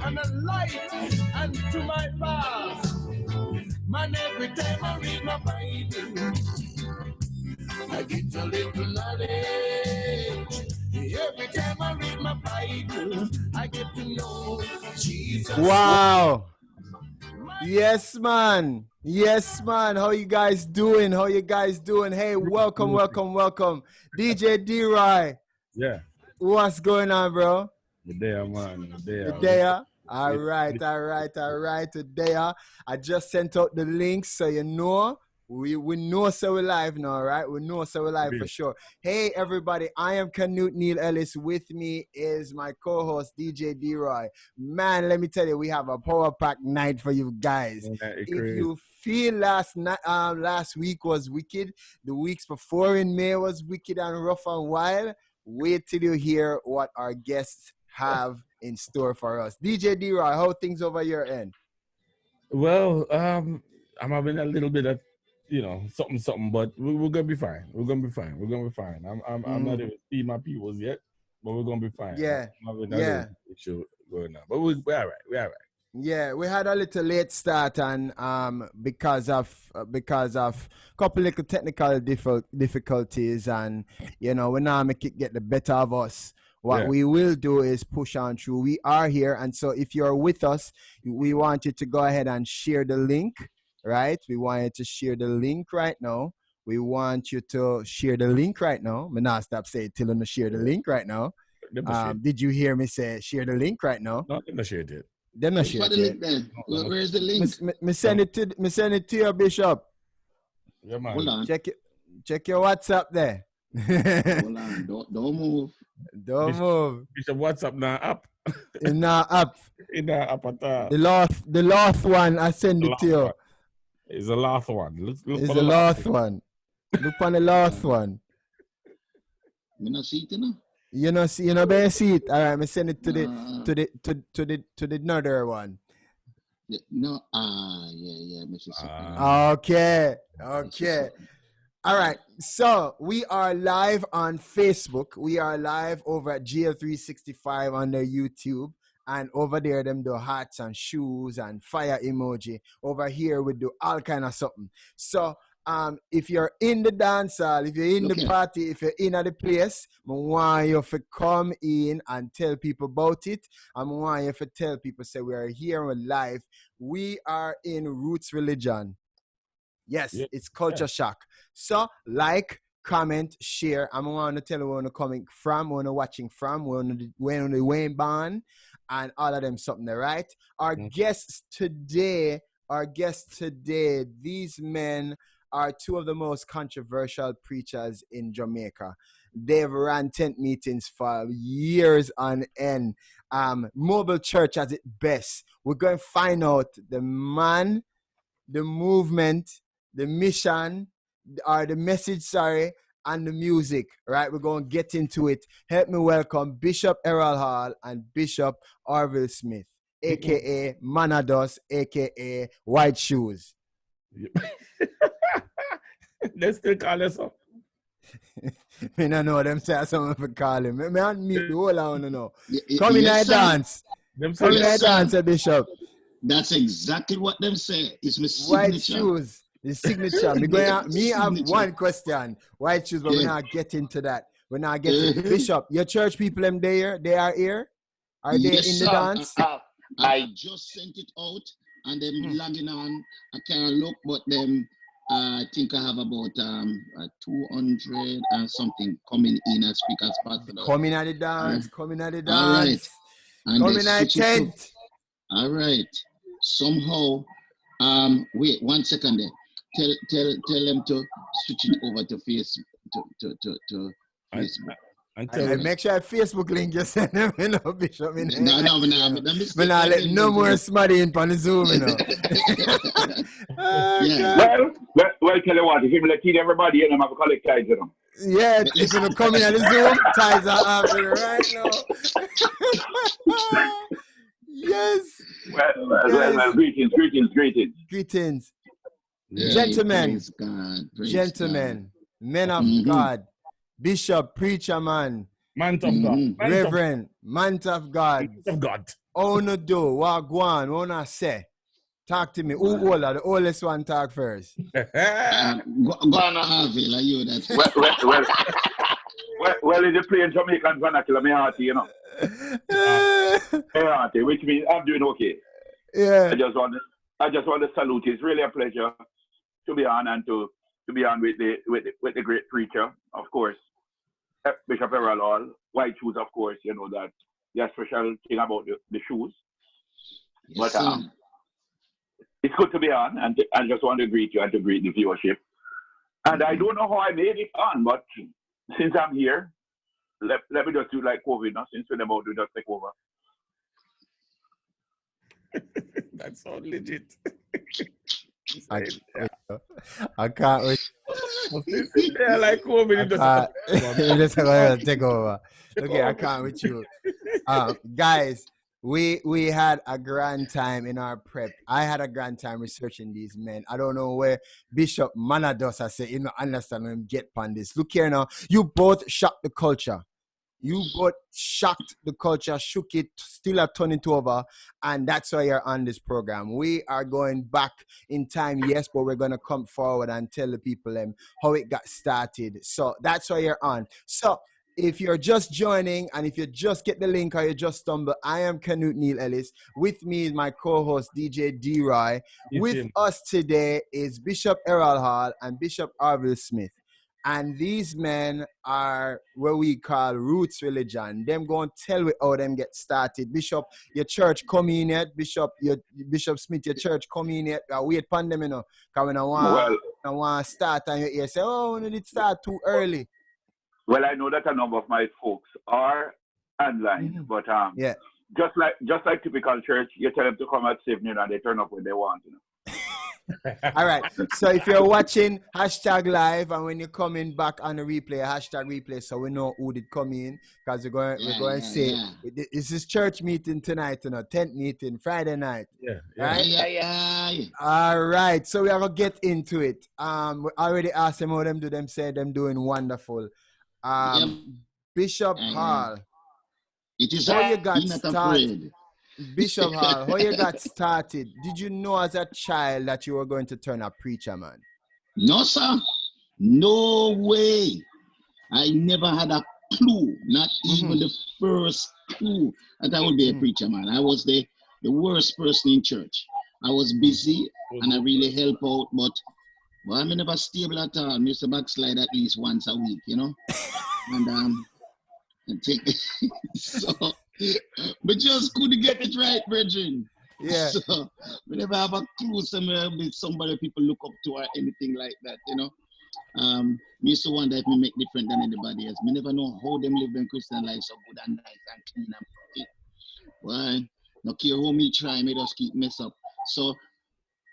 and a light unto my path. Man, every time I read my Bible, I get a little knowledge. Every time I read my Bible, I get to know Jesus. Wow. Yes, man. Yes, man. How you guys doing? How you guys doing? Hey, welcome. DJ D-Roy. Yeah. What's going on, bro? Good day, man. Good day. All right. Today, I just sent out the links so you know. We know so we're live now, right? We know so we're live for sure. Hey, everybody. I am Canute Neil Ellis. With me is my co-host, DJ D-Roy. Man, let me tell you, we have a power-packed night for you guys. If you feel last week was wicked, the weeks before in May was wicked and rough and wild, wait till you hear what our guests have in store for us. DJ D-Roy, how things over your end? Well, I'm having a little bit of, something, but we're gonna be fine. We're gonna be fine. I'm not even seeing my peoples yet, but we're gonna be fine. Yeah. Issue going on, but we're all right. We're all right. Yeah, we had a little late start, and because of a couple little technical difficulties, and we now make it get the better of us. What we will do is push on through. We are here, and so if you're with us, we want you to go ahead and share the link, right? We want you to share the link right now. Me not stop saying till you share the link right now. Did you hear me say share the link right now? No, I shared it. Them not share it. Where's the link? Me send it to your Bishop. Yeah, man. Hold on. Check your WhatsApp there. Hold on. Don't move. Don't move. Bishop WhatsApp now up. In now up. In now up at all. The last one I send it to you. It's the last one. Look it's the last one. Look on the last one. You not see it, you know? You know, better see it. All right, me send it to the another one. No, yeah, Mr. Okay. All right, so we are live on Facebook. We are live over at GL365 on their YouTube. And over there, them do hats and shoes and fire emoji. Over here, we do all kind of something. So if you're in the dance hall, if you're in the party, if you're in at the place, I want you to come in and tell people about it. I want you to tell people, say we are here, we're live. We are in Roots Religion. Yes, it's Culture Shock. So, like, comment, share. I want to tell you where we're coming from, where we're watching from, where we're on the Wayne Band, and all of them something, right? Our guests today, these men are two of the most controversial preachers in Jamaica. They've ran tent meetings for years on end. Mobile church at its best. We're going to find out the man, the movement, the mission, or the message, and the music, right? We're going to get into it. Help me welcome Bishop Errol Hall and Bishop Orville Smith, a.k.a. Manados, a.k.a. White Shoes. They still call us up. I don't know them say something for call him. Me and me the whole I want to know. Come in and dance. Come in and dance, Bishop. That's exactly what them say. It's my signature. White Shoes. The signature. Me have one question. White Shoes, but we're not getting to that. We're not getting Bishop, your church people them there, they are here? Are they in the dance? I just sent it out and them logging on. I can't look, but them I think I have about 200 and something coming in as quick as possible. Coming at the dance, coming at the dance. All right. And coming at tent. All right. Somehow, wait 1 second there. Tell them to switch it over to Facebook. To Facebook. And make sure Facebook link you send them, Bishop. No. But now let no more smutty in on the Zoom, Well, tell you what, if you let everybody in, I'm going to collect ties, Yeah, if you come in on the Zoom, ties are happening right now. Yes. Well, greetings. Yeah, gentlemen, men of God, Bishop, preacher man, man of God, Reverend, man of God. Oh no do, what go on, what wanna say? Talk to me. Who older? The oldest one talk first. Go on, Orville, are you that? Well, in the plain Jamaican vernacular, me hearty, you know. Me hearty, which means I'm doing okay. Yeah. I just want to salute. It's really a pleasure to be on and to be on with the great preacher, of course, Bishop Errol. White shoes, of course, you know that. The special thing about the shoes. Yes, But it's good to be on, and I just want to greet you and to greet the viewership. And I don't know how I made it on, but since I'm here, let me just do like COVID now, since we're about to just take over. That's so legit. I can't wait. Yeah, like COVID. Just gonna take over. Okay, I can't with you. Guys, we had a grand time in our prep. I had a grand time researching these men. I don't know where Bishop Manados I say, you know, understand when get on this. Look here now. You both shocked the culture. You both shocked the culture, shook it, still are turning it over, and that's why you're on this program. We are going back in time, yes, but we're going to come forward and tell the people how it got started. So that's why you're on. So if you're just joining and if you just get the link or you just stumble, I am Canute Neil Ellis. With me is my co-host, DJ D-Roy. With us today is Bishop Errol Hall and Bishop Orville Smith. And these men are what we call roots religion. Them going to tell we how them get started. Bishop, your church come in yet? Bishop Smith, your church come in yet? Wait upon them, you know. Because when I want to start and you say, oh, when did it start too early? Well, I know that a number of my folks are online, but yeah. Just like typical church, you tell them to come at 7 and they turn up when they want, you know. All right. So if you're watching #live and when you're coming back on the replay, #replay, so we know who did come in, because we're going to say this is church meeting tonight, you know, tent meeting Friday night. Yeah. All right. So we are gonna get into it. We already asked them how them do. Them say them doing wonderful. Bishop Hall. It is how you got not started. afraid. Bishop Hall, how you got started? Did you know as a child that you were going to turn a preacher, man? No, sir. No way. I never had a clue, not even the first clue that I would be a preacher, man. I was the worst person in church. I was busy and I really help out, but I'm never stable at all. I used to backslide at least once a week, you know? And so, but just couldn't get it right, brethren. Yeah. So, we never have a clue somewhere with somebody people look up to or anything like that, you know. Me used to wonder if me make different than anybody else. Me never know how them live them Christian life so good and nice and clean and fit. Well, no care how me try, me just keep mess up. So,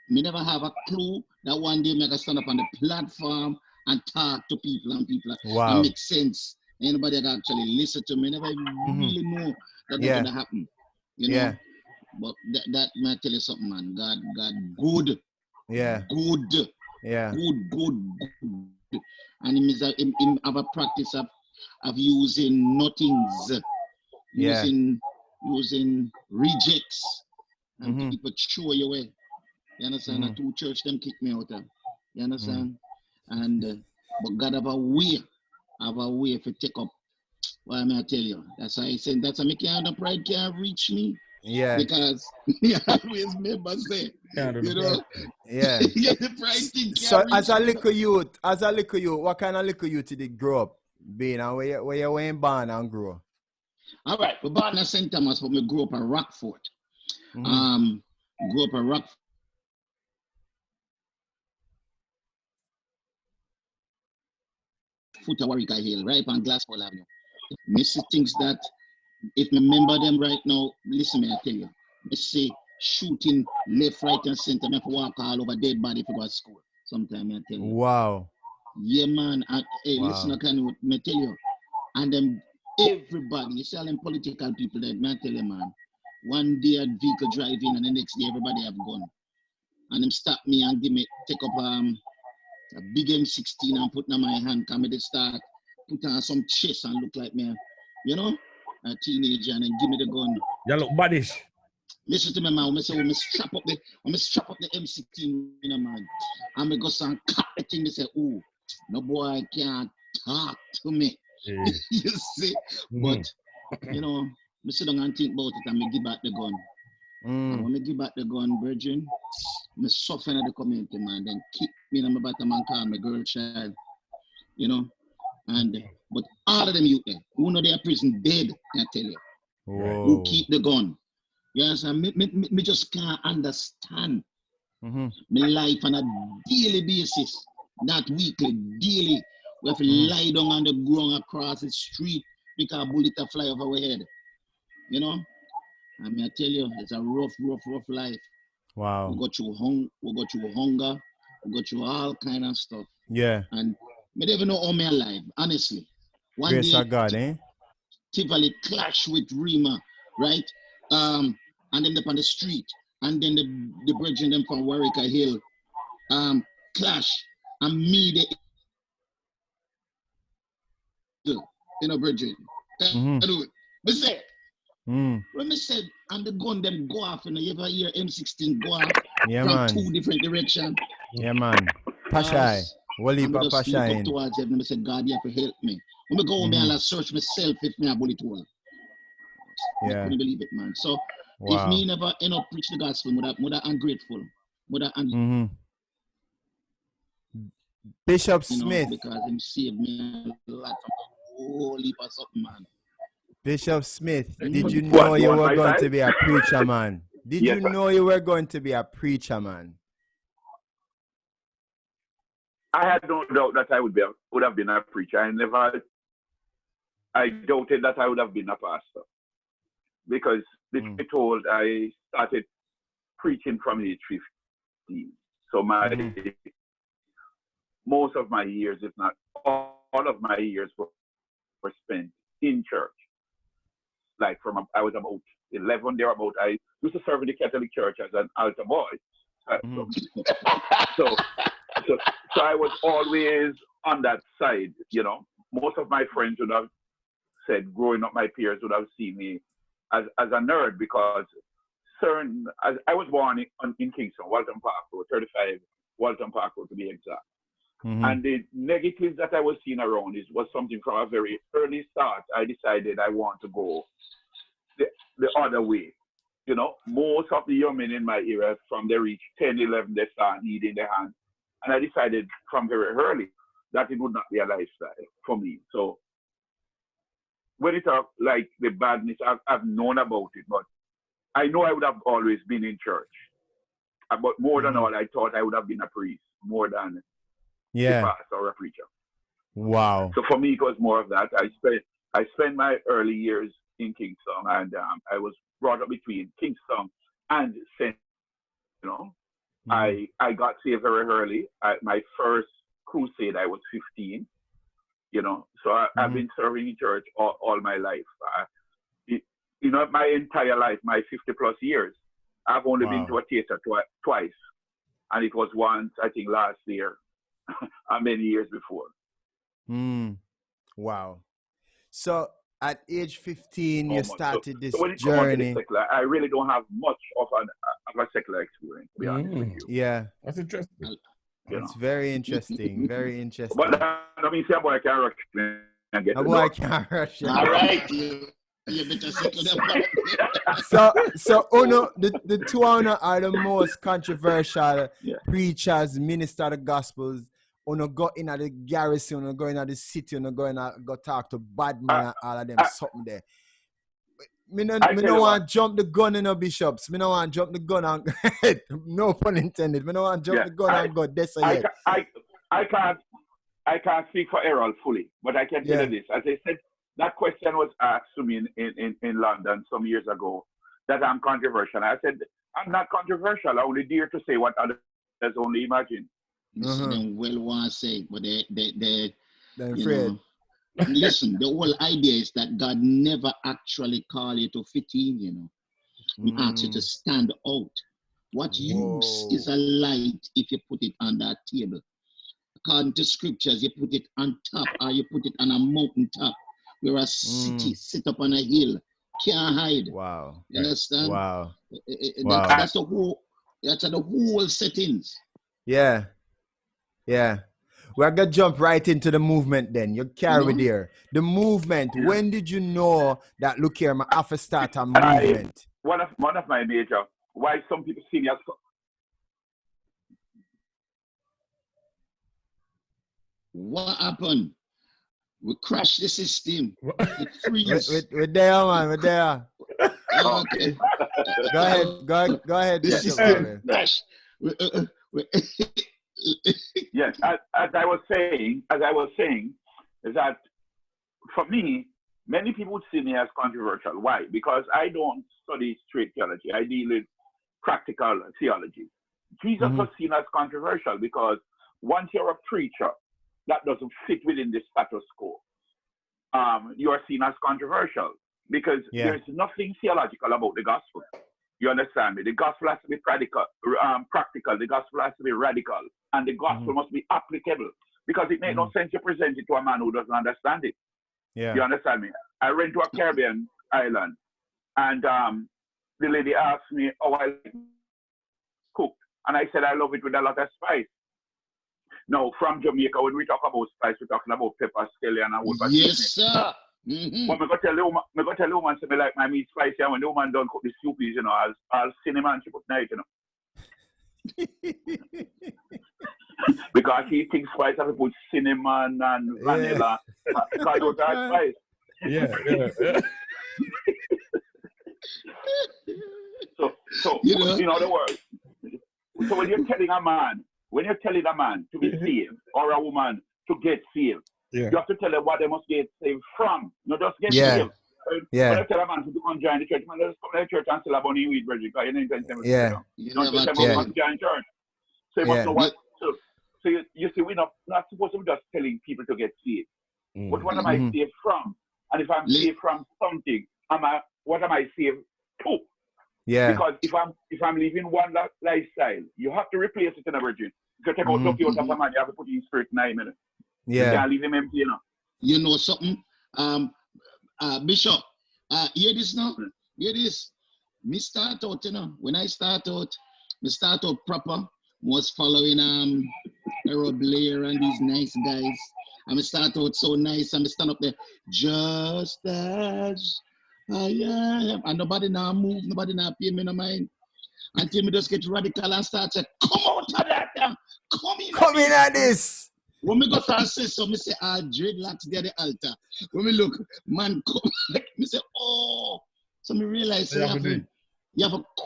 me never have a clue that one day me can stand up on the platform and talk to people and make sense. Anybody that actually listen to me, never really know that that's gonna happen. You know? Yeah. But that might tell you something, man. God good. Yeah. Good. Yeah. Good. And him have a practice of using nothings. Using rejects. And people throw you away. You understand? The two church them kick me out of. You understand? And but God have a way to take up. Why may I tell you? That's why I said that's why the pride can't reach me. Yeah. Because I always remember say, you know. Yeah. The pride thing so as a little youth, what kind of little youth did you grow up being, and where you went born and grow? All right, we born in St. Thomas, but we grew up at Rockford. Grew up at Rockford. Foot of Warwick Hill, right on Glassfall Avenue. Missy thinks that if me remember them right now, listen me, I tell you. Missy shooting left, right, and center. Me have to walk all over dead body if I go to school. Sometimes I tell you. Wow. Yeah, man. Listen, I can me tell you. And then everybody, you see all them political people that me tell you, man. One day a vehicle driving and the next day everybody have gone. And them stop me and take up a big M16 and put in my hand, come to start, put on some chest and look like me, you know, a teenager, and then give me the gun. You look baddish. Listen to me, man. I say, we strap up the M16, you know, man. And I go some cut the thing. They say, oh, no boy can't talk to me. Yeah. You see? But, you know, I sit down and think about it and I give back the gun. And when I give back the gun, virgin, I suffer in the community, man. Then kick me in my bottom and call my girl child. You know? And but all of them youth there, who know they are prison dead, I tell you. Whoa. Who keep the gun. Yes, and me just can't understand my life on a daily basis, not weekly, daily. We have to lie down on the ground across the street because a bullet a fly over our head. You know? I mean, I tell you, it's a rough life. Wow. We go through hunger, we go through all kind of stuff. Yeah. And I don't even know how I'm alive, honestly. One Grace day, of God, eh? Tivoli clash with Rima, right? And then up on the street, and then the brethren them from Warwicker Hill clash, and me the brethren. Me say, when me said, and the gun them go off, you ever hear M16 go off from two different directions? Yeah, man. Pashai. Wally I'm just look Pashai. up towards heaven and I said, God, you have to help me. When I go home and I search myself if me a bullet hole. Yeah. I couldn't believe it, man. So Wow. if me never end up preach the gospel, mother ungrateful. Mother Bishop you know, Smith. because him saved me a lot from a whole heap of something, man. Bishop Smith, did you know you were going to be a preacher, man? Did you know you were going to be a preacher, man? I had no doubt that I would have been a preacher. I doubted that I would have been a pastor. Because this be told, I started preaching from age 15. So most of my years, if not all of my years, were spent in church. Like I was about 11 thereabout. I used to serve in the Catholic Church as an altar boy. So I was always on that side, you know. Most of my friends would have said, growing up, my peers would have seen me as a nerd because I was born in Kingston, Walton Park Road, 35 Walton Park Road to be exact. And the negatives that I was seeing around was something from a very early start. I decided I want to go the other way. You know, most of the young men in my era, from they reach 10, 11, they start needing their hand. And I decided from very early that it would not be a lifestyle for me. So when it talk like the badness, I've known about it, but I know I would have always been in church. But more than all, I thought I would have been a priest more than a pastor or a preacher. Wow. So for me, it was more of that. I spent my early years in Kingston, and I was brought up between Kingston and St. You know, I got saved very early. My first crusade, I was 15. You know, so I've been serving in church all my life. You know, my entire life, my 50 plus years, I've only been to a theater twice, and it was once, I think, last year, and many years before. Wow. So at age 15, you started this when it journey. Comes to the secular, I really don't have much of a secular experience, to be honest with you. Yeah. That's interesting. It's very interesting. Very interesting. But I mean, see a boy can't rush and get a boy can't rush. All right. So Uno, the two are the most controversial preachers, minister the gospels. Uno go in at the garrison, Uno go in at the city, Uno go in and go talk to bad man and all of them something there. Me no want to jump the gun in the bishops. Me no want to jump the gun and no pun intended. Me no want to jump the gun and go this yet. I can't speak for Errol fully, but I can tell you this. As I said, that question was asked to me in London some years ago, that I'm controversial. I said, I'm not controversial. I only dare to say what others only imagine. Them well want to say, but they're afraid. Listen, the whole idea is that God never actually called you to fit in, you know. He asks you to stand out. What use is a light if you put it on that table? According to scriptures, you put it on top or you put it on a mountain top, where a city sit up on a hill can't hide. Wow. You understand? Wow. Wow. That's the whole settings. Yeah. Yeah. We're gonna jump right into the movement then. You carry there. The movement. Yeah. When did you know that look here, I have to start a movement? One of my major why some people see me as what happened? We crashed the system. It freeze. We're there, man. We're there. Okay. Go ahead. Go ahead. The system crashed. Yes, as I was saying, is that for me, many people would see me as controversial. Why? Because I don't study straight theology. I deal with practical theology. Jesus was seen as controversial because once you're a preacher that doesn't fit within the status quo, you are seen as controversial because there's nothing theological about the gospel. You understand me? The gospel has to be practical. The gospel has to be radical, and the gospel must be applicable because it makes no sense to present it to a man who doesn't understand it. Yeah. You understand me? I went to a Caribbean island, and the lady asked me how I cook, and I said I love it with a lot of spice. Now, from Jamaica, when we talk about spice, we're talking about pepper, scallion, and a whole bunch. Yes, sir. But I'm going to tell the woman, say me like my meat spicy, and when the woman don't cook the soup, you know, I'll cinnamon she put night, you know. Because she thinks spice have to put cinnamon and vanilla. Because those are spice. Yeah. So you know the word. So when you're telling a man to be saved or a woman to get saved, you have to tell them what they must get saved from. Not just get saved. When I tell a man to come join the church, man, just come to the church and sell a bunny weed, because you know you can tell them. You don't tell them to join church. So you must know what. So you see, we're not supposed to be just telling people to get saved. But what am I saved from? And if I'm saved from something, what am I saved to? Yeah. Because if I'm living one lifestyle, you have to replace it in a virgin. If you take out lucky out of a man, you have to put in spirit 9 minutes. Yeah. You can't leave him empty, you know. You know something? Bishop, hear this now? Hear this. Me start out, you know. When I start out proper, was following Errol Blair and these nice guys. And I start out so nice, and I stand up there, just as I am. And nobody now move, nobody now pay me no mind. Until me just get radical and start say, come out of that, come in at this. When me go start say so, me say, dreadlocks there the altar. When me look, man, come, me say, oh. So me realize you have to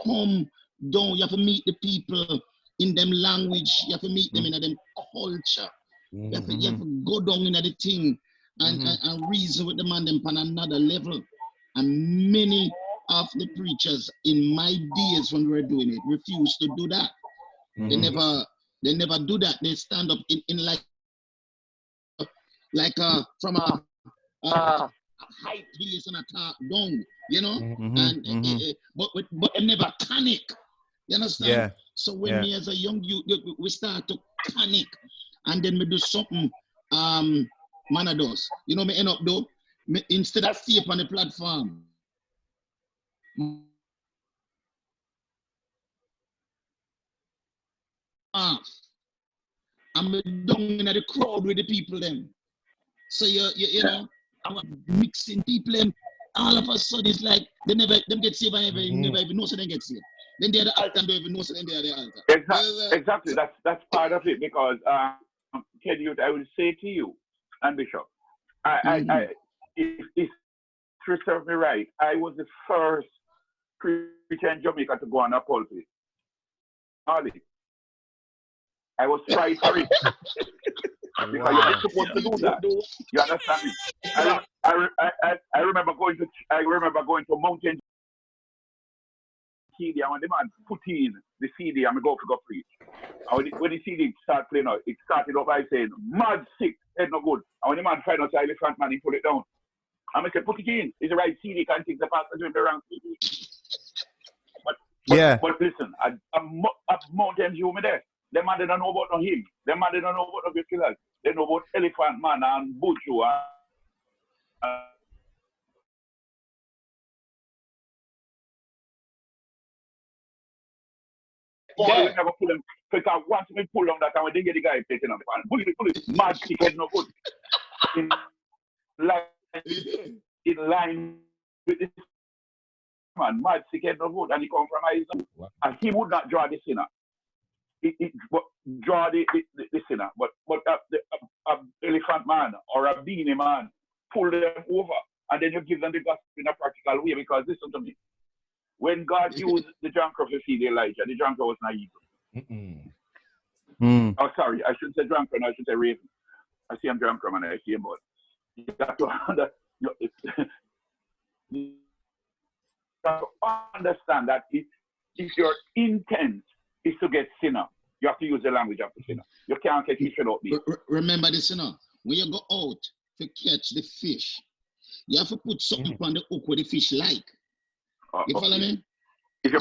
come down, you have to meet the people in them language, you have to meet them in them culture. You have to go down in the thing and reason with the man them on another level. And many of the preachers in my days when we were doing it refused to do that. They never do that. They stand up in like from a high place and a talk down, you know. But they never panic. You understand? Yeah. So when me as a young youth, we start to panic, and then we do something man does. You know, me end up though, instead of stay up on the platform, I'm down in the crowd with the people them. So you know, I'm mixing people them. All of a sudden it's like them get saved and never even know so they get saved. Then they're the altar and don't even know so then they're the altar. Exactly. That's part of it, because Canute, I will say to you and Bishop, I if to serve me right, I was the first preacher in Jamaica to go on a pulpit. I was tried for it. Because you're not supposed to do that. You understand me? I remember going to Mountain CD, and when the man put in the CD, and I go preach. And when the CD started playing out, it started off by saying, mad sick, head no good. And when the man tried out the elephant man, he put it down. And I said, put it in. It's the right CD, can't think the pastor doing the wrong CD. But listen, at Mountain View, me there. Them man, they don't know about no him. Them man, they don't know about no killers. They know about Elephant Man and Buju we never pull them. Because once we pull on that, and when they get the guy taken on the pan, pull it, mad ticket no good. In line with this man, mad ticket no good, and he come from Isaac, and he would not draw the sinner. Draw the sinner, but the elephant man or a beanie man pull them over, and then you give them the gospel in a practical way. Because listen to me, when God used the drunkard to feed Elijah, the drunkard was not evil. Oh, sorry, I shouldn't say drunkard, I should say raven. I see him drunkard and I see him, but you have to understand that if your intent is to get sinner, you have to use the language of the sinner. You can't get fish without me. Remember this, when you go out to catch the fish, you have to put something on the hook where the fish like. You follow me? If you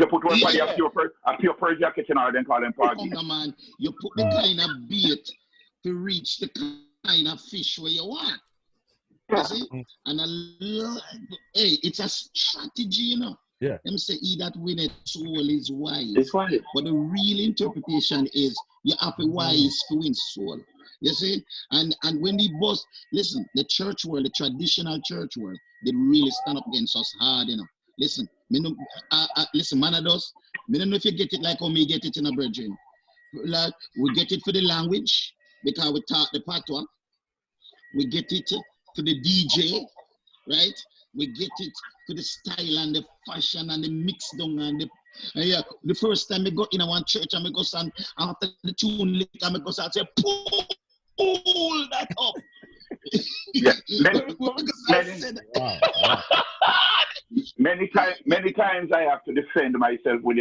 put one by a pure Persian kitchen, or then call them party. Oh, man, you put the kind of bait to reach the kind of fish where you want. You see? And hey, it's a strategy, you know. Yeah. Let me say, he that winneth soul is wise. It's wise. But the real interpretation is you have to wise to win soul. You see? And when the boss, listen, the church world, the traditional church world, they really stand up against us hard, you know. Listen, listen, man of us, I don't know if you get it like how me get it in a brethren. Like, we get it for the language, because we talk the patois. We get it to the DJ, right? We get it to the style and the fashion and the mix down and the first time we go in one church and we go stand after the tune lick and we go stand and say, pull that up. Yeah. Many times I have to defend myself with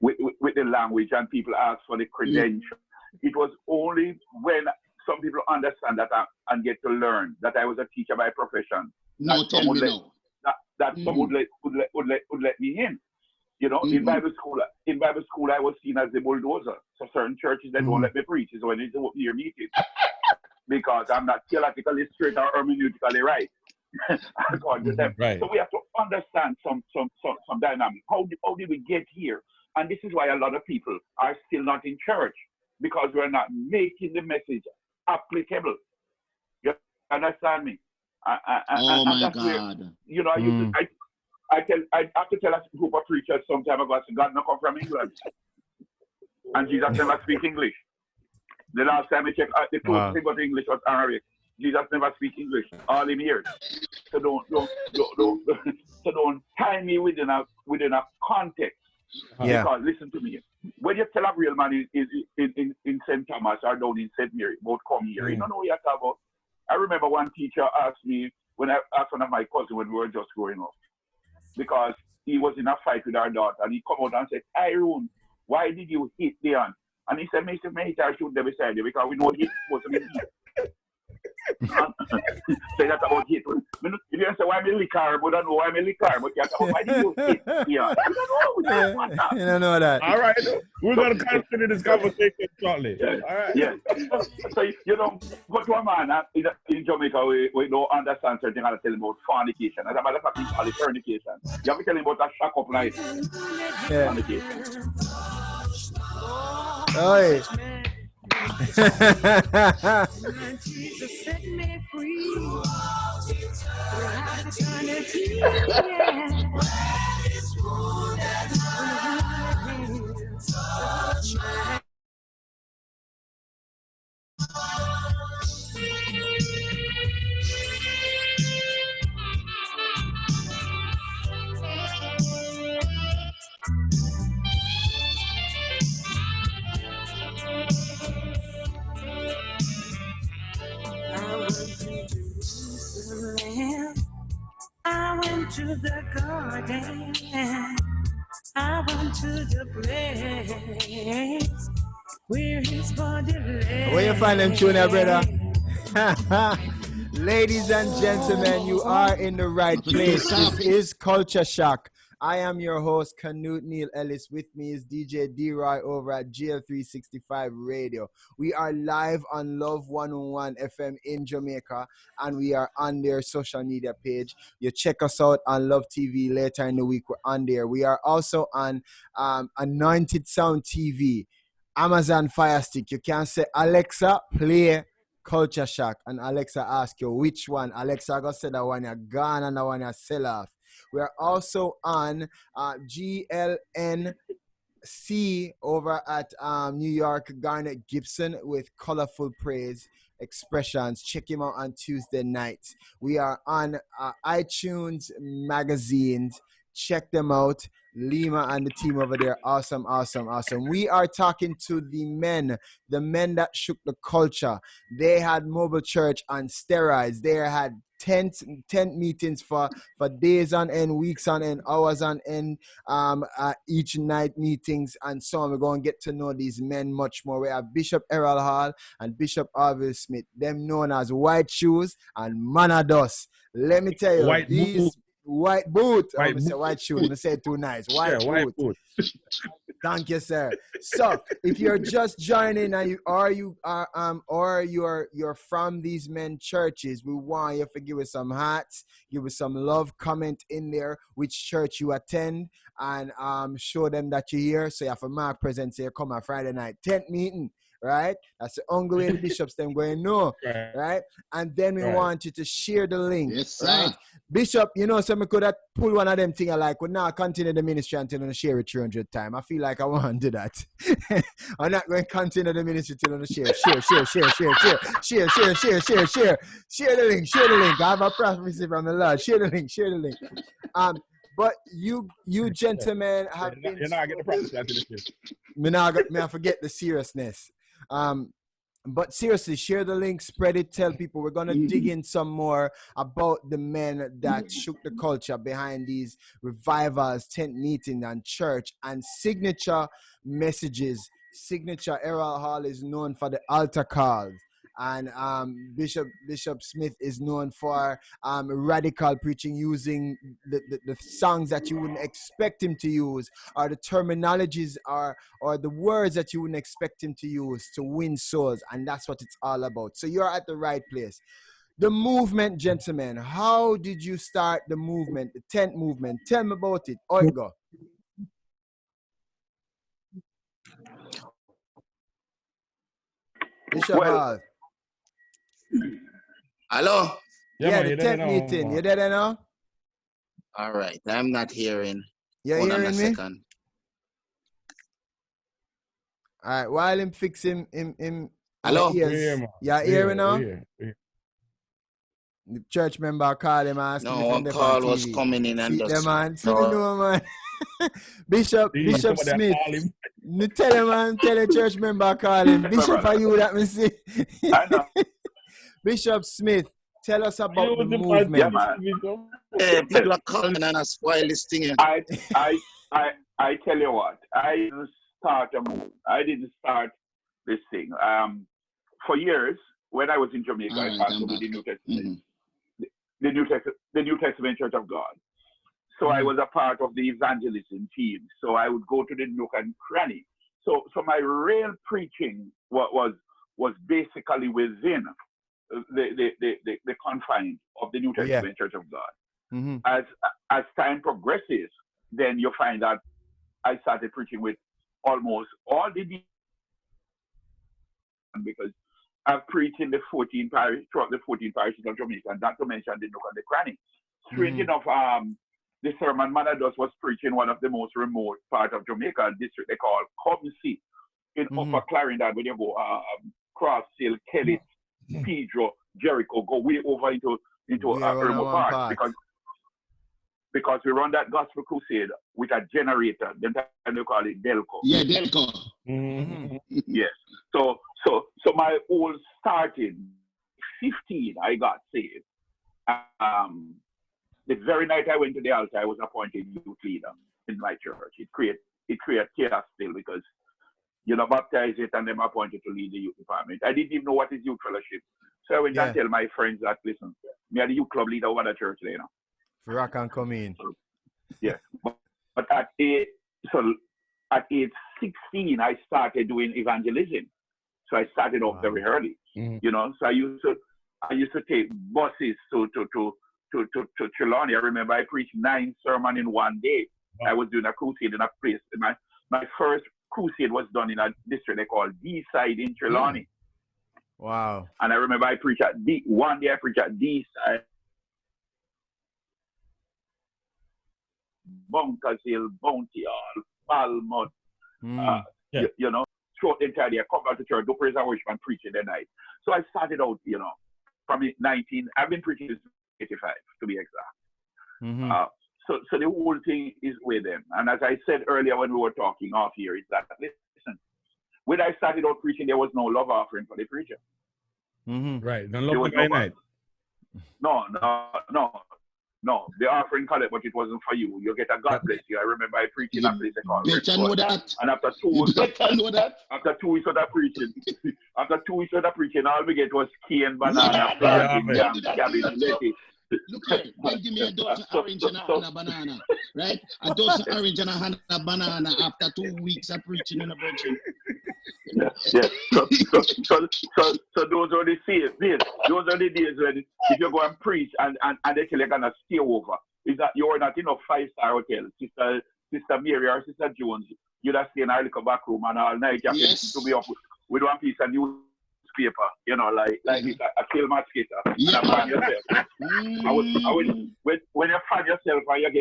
the language, and people ask for the credential. It was only when some people understand that and get to learn that I was a teacher by profession. No, tell me no. That some would let me in. You know, in Bible school I was seen as the bulldozer. So certain churches that don't let me preach is when it's open your meeting. Because I'm not theologically straight or hermeneutically right. According to them. Right. So we have to understand some dynamic. How did we get here? And this is why a lot of people are still not in church, because we're not making the message applicable. You understand me? Oh my God! Where, you know, I have to tell a group of preachers some time ago, God not come from England, and Jesus never speak English. The last time I checked, the closest thing got English was Arabic. Jesus never speak English all in years. So don't tie me within a context. Yeah. Because listen to me, when you tell a real man in St. Thomas or down in St. Mary about come here, you don't know what you're talking about. I remember one teacher asked me when I asked one of my cousins when we were just growing up, because he was in a fight with our daughter, and he come out and said, Tyrone, why did you hit Leon? And he said, Mr. Mate, I shoot them beside you because we know he's supposed to be hit. Say that about hit. If you say why me liquor, but I don't know why me liquor, but you talk about why did you hit? Yeah. You don't know that. All right, we're going to continue this conversation shortly. Yeah. All right. Yeah. So you don't go to a man in Jamaica, we don't understand certain things and tell him about fornication. As a matter of fact, it's called fornication. You have to tell him about a shock up night. Yeah. Fornication. Oi. Jesus set me free. I went to the garden. I went to the place where his body lay. Where you find them tune, brother? Ladies and gentlemen, you are in the right place. This is Culture Shock, I am your host, Canute Neil Ellis. With me is DJ D-Roy over at GL365 Radio. We are live on Love 101 FM in Jamaica, and we are on their social media page. You check us out on Love TV later in the week. We're on there. We are also on Anointed Sound TV, Amazon Fire Stick. You can say, Alexa, play Culture Shock, and Alexa ask you which one. Alexa go say that one you're gone and that one you sell off. We are also on GLNC over at New York, Garnet Gibson with Colorful Praise Expressions. Check him out on Tuesday nights. We are on iTunes magazines. Check them out. Lima and the team over there, awesome. We are talking to the men that shook the culture. They had mobile church on steroids. They had tent meetings for days on end, weeks on end, hours on end, each night meetings, and so on. We're going to get to know these men much more. We have Bishop Errol Hall and Bishop Orville Smith, them known as White Shoes and Manados. Let me tell you, White boot. I say white shoes. I say it too nice. White boot. Thank you, sir. So, if you're just joining and you're from these men churches, we want you to give us some hearts, give us some love, comment in there which church you attend, and show them that you're here. So you have a mark present here. Come on Friday night tent meeting. Right? That's the only way the bishops them going no. Right? And then we want you to share the link. Yes, right? Bishop, you know, so we could have pull one of them things like, we now continue the ministry until I share it 300 times. I feel like I want to do that. I'm not going to continue the ministry till I share. Share the link. I have a prophecy from the Lord. Share the link. But you gentlemen have been... You're not going to practice that in the May I forget the seriousness. But seriously, share the link, spread it, tell people. We're going to dig in some more about the men that shook the culture behind these revivals, tent meeting, and church, and signature messages. Signature Errol Hall is known for the altar calls. And Bishop Smith is known for radical preaching, using the songs that you wouldn't expect him to use, or the terminologies or the words that you wouldn't expect him to use to win souls. And that's what it's all about. So you're at the right place. The movement, gentlemen, how did you start the movement, the tent movement? Tell me about it. Oigo. Bishop Hall. Hello? Yeah, the tent meeting. You there now? All right. I'm not hearing. You're Hold hearing on a me? second. All right. While I'm fixing him. Hello? You're hearing now? The church member called him asking if No, a call was coming in and just... man. See no. me know, man. Bishop Smith. Tell him, man. Tell the church member call him. Bishop, are you that me see? I know. Bishop Smith, tell us about the movement. Hey, people are calling and I spoil this thing. I tell you what, I didn't start a move. I didn't start this thing. For years, when I was in Jamaica, I pastored with the New Testament, the New Testament Church of God. So I was a part of the evangelism team. So I would go to the nook and cranny. So my real preaching was basically within the confines of the New Testament Church of God. As time progresses, then you find that I started preaching with almost all the because I've preached in the 14 parishes of Jamaica, and not to mention the nook and the cranny. Strange enough, the sermon Manados was preached in one of the most remote parts of Jamaica, a district they call Cobnsea, in Upper Clarendon, when you go Cross Hill, Kelly, Pedro, Jericho, go way over into a remote part because we run that gospel crusade with a generator. Then they call it Delco. Yeah, Delco. Yes. So my whole started 15. I got saved. The very night I went to the altar, I was appointed youth leader in my church. It created chaos still because baptize it and then appointed to lead the youth department. I didn't even know what is youth fellowship. So I went and tell my friends that, listen, me are the youth club leader over the church there, For rock and come in. Yeah. at age 16, I started doing evangelism. So I started off very early, you know. So I used to take buses to Trelawney. I remember I preached 9 sermons in one day. I was doing a crusade in a place. My first crusade was done in a district they call D-side in Trelawney. Wow. And I remember I preached at one day I preached at D-side, Bunkers Hill, Bounty Hall, Falmouth, you know, throughout the entire day. I come back to church, do praise and worship and preach in the night. So I started out, you know, from 19, I've been preaching since 85 to be exact. So the whole thing is with them. And as I said earlier when we were talking off here, is that, listen, when I started out preaching, there was no love offering for the preacher. Right. Don't love the night. No. The offering collect, but it wasn't for you. You get a God bless you. I remember I preached in a place called know that. And after 2 weeks, know that. After 2 weeks of that preaching, all we get was key and banana, plantain, jam, cabbage, lettuce. Look here, then give me a dozen orange and a banana, right? A dozen orange and a banana after 2 weeks of preaching in a virgin. Yeah. So those are the days. Those are the days when if you go and preach and they tell you gonna stay over, is that you're not in a 5-star hotel, Sister Mary or Sister Jones, you'd have stay in our little back room and all night you have to be up with one piece of newspaper, you know, like it's a kill match skater. Yeah. And fan yourself. When you fan yourself and you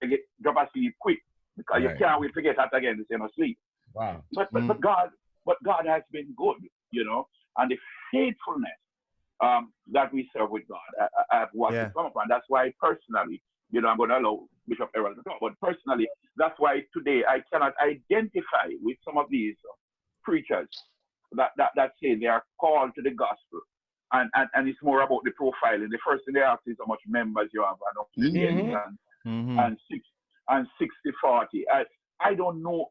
get drop asleep quick because you can't wait to get that again to say no sleep. Wow. But God has been good, you know, and the faithfulness that we serve with God, I have watched it come upon. That's why personally, you know, I'm going to allow Bishop Errol to talk, but personally, that's why today I cannot identify with some of these preachers that say they are called to the gospel. And it's more about the profiling. The first thing they ask is how much members you have and 60-40. I don't know